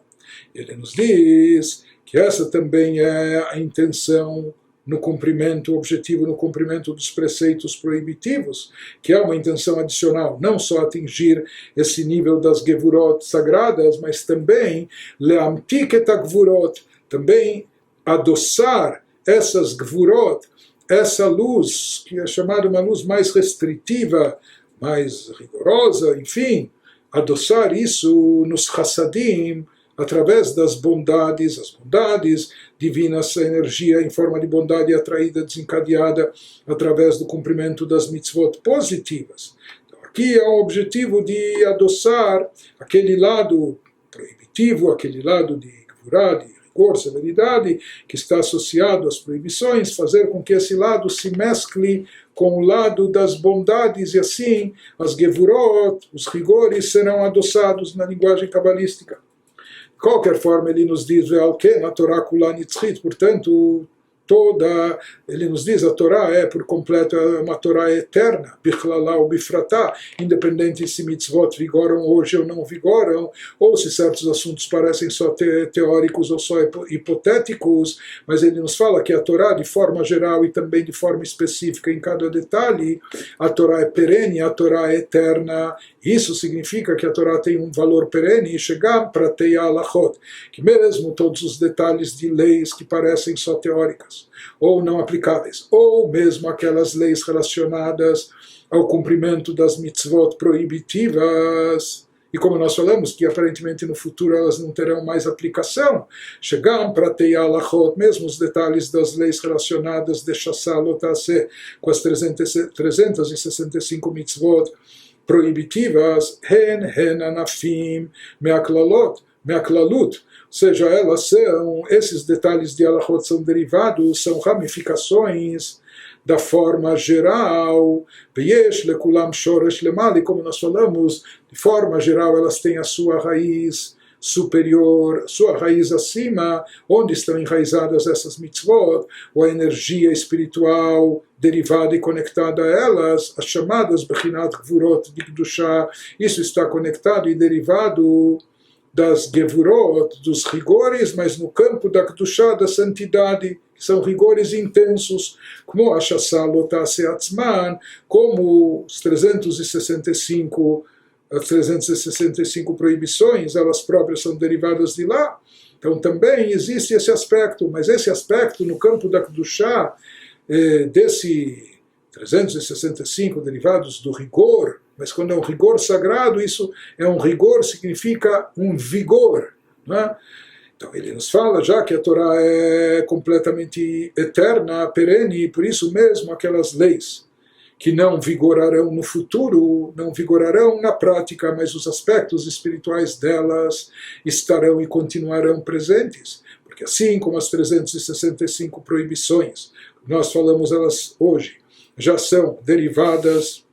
Ele nos diz que essa também é a intenção no cumprimento, o objetivo no cumprimento dos preceitos proibitivos, que é uma intenção adicional, não só atingir esse nível das Gevurot sagradas, mas também leamtik et Gevurot, também adoçar essas Gevurot, essa luz, que é chamada uma luz mais restritiva, mais rigorosa, enfim, adoçar isso nos Hassadim, através das bondades, as bondades divinas, a energia em forma de bondade atraída, desencadeada através do cumprimento das mitzvot positivas. Então, aqui é o objetivo de adoçar aquele lado proibitivo, aquele lado de Gevurah, de rigor, severidade, que está associado às proibições, fazer com que esse lado se mescle com o lado das bondades, e assim as Gevurot, os rigores, serão adoçados na linguagem cabalística. De qualquer forma, ele nos diz, a Torá kula nitzchit, portanto, ele nos diz, a Torá é por completo uma Torá eterna, bichlala ou bifratá, independente se mitzvot vigoram hoje ou não vigoram, ou se certos assuntos parecem só teóricos ou só hipotéticos, mas ele nos fala que a Torá, de forma geral e também de forma específica em cada detalhe, a Torá é perene, a Torá é eterna. Isso significa que a Torá tem um valor perene e chegar para Teia Alachot, que mesmo todos os detalhes de leis que parecem só teóricas, ou não aplicáveis, ou mesmo aquelas leis relacionadas ao cumprimento das mitzvot proibitivas, e como nós falamos, que aparentemente no futuro elas não terão mais aplicação, chegam para Teia Alachot, mesmo os detalhes das leis relacionadas de Shassah Lotase, com as 365 mitzvot proibitivas, hen anafim meaklalut, ou seja, esses detalhes de alachot são derivados, são ramificações da forma geral, veyesh lekulam shoresh lemali, como nós falamos, de forma geral elas têm a sua raiz superior, sua raiz acima, onde estão enraizadas essas mitzvot, ou a energia espiritual derivada e conectada a elas, as chamadas Bechinat Gvurot de Kedushá, isso está conectado e derivado das Gevurot, dos rigores, mas no campo da Kedushá, da santidade, que são rigores intensos, como a Shassalot Atzman, como os 365 proibições, elas próprias são derivadas de lá. Então também existe esse aspecto, mas esse aspecto no campo da Kedushá, desse 365 derivados do rigor, mas quando é um rigor sagrado, isso é um rigor, significa um vigor, né? Então ele nos fala já que a Torá é completamente eterna, perene, e por isso mesmo aquelas leis que não vigorarão no futuro, não vigorarão na prática, mas os aspectos espirituais delas estarão e continuarão presentes. Porque assim como as 365 proibições, nós falamos elas hoje, já são derivadas,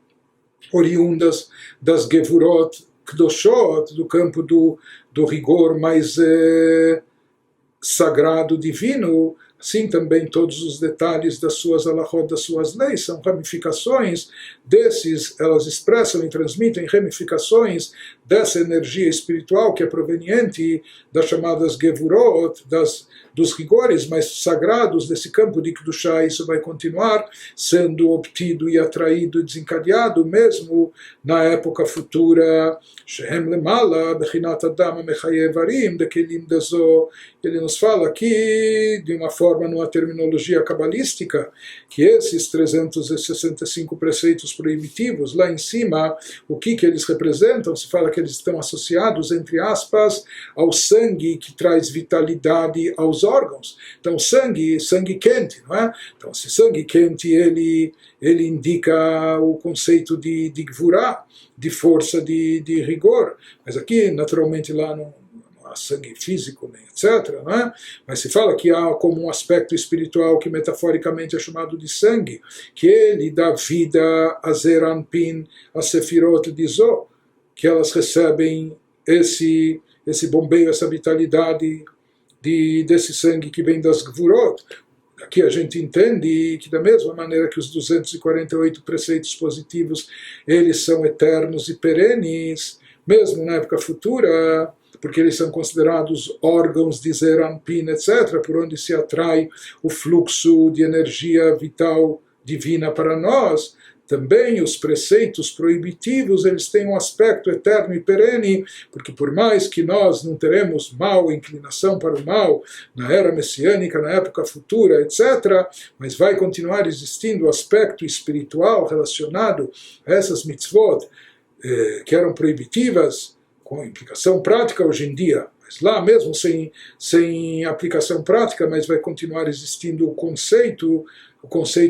oriundas das Gevurot Kdoshot, do campo do rigor mais sagrado, divino, assim também todos os detalhes das suas halachot, das suas leis, são ramificações desses, elas expressam e transmitem ramificações dessa energia espiritual que é proveniente das chamadas Gevurot, dos rigores mais sagrados desse campo de Kedushá. Isso vai continuar sendo obtido e atraído e desencadeado mesmo na época futura. Shehem lemala bechinat adam mechayev arim dekelim dazo. Ele nos fala aqui de uma forma, numa terminologia cabalística, que esses 365 preceitos proibitivos lá em cima, o que eles representam? Se fala que eles estão associados, entre aspas, ao sangue que traz vitalidade aos órgãos. Então sangue quente, não é? Então esse sangue quente, ele indica o conceito de gvurá, de força, de rigor. Mas aqui, naturalmente, lá não há sangue físico, nem etc., não é? Mas se fala que há como um aspecto espiritual que metaforicamente é chamado de sangue, que ele dá vida a Zeranpin, a Sefirot de Zó, que elas recebem esse bombeio, essa vitalidade desse sangue que vem das Gvurot. Aqui a gente entende que da mesma maneira que os 248 preceitos positivos, eles são eternos e perenes, mesmo na época futura, porque eles são considerados órgãos de Zeranpin, etc., por onde se atrai o fluxo de energia vital divina para nós. Também os preceitos proibitivos, eles têm um aspecto eterno e perene, porque por mais que nós não teremos mal, inclinação para o mal, na era messiânica, na época futura, etc., mas vai continuar existindo o aspecto espiritual relacionado a essas mitzvot, que eram proibitivas, com implicação prática hoje em dia, mas lá mesmo sem aplicação prática, mas vai continuar existindo o conceito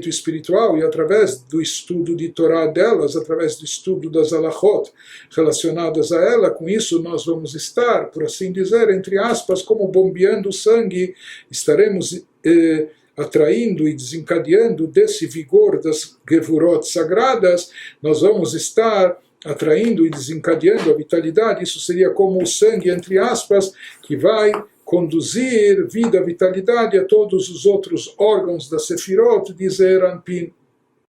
espiritual, e através do estudo de Torá delas, através do estudo das halachot relacionadas a ela, com isso nós vamos estar, por assim dizer, entre aspas, como bombeando o sangue, estaremos atraindo e desencadeando desse vigor das Gevurot sagradas, nós vamos estar atraindo e desencadeando a vitalidade. Isso seria como o sangue, entre aspas, que vai conduzir vida, vitalidade a todos os outros órgãos da Sefirot de Zeranpin.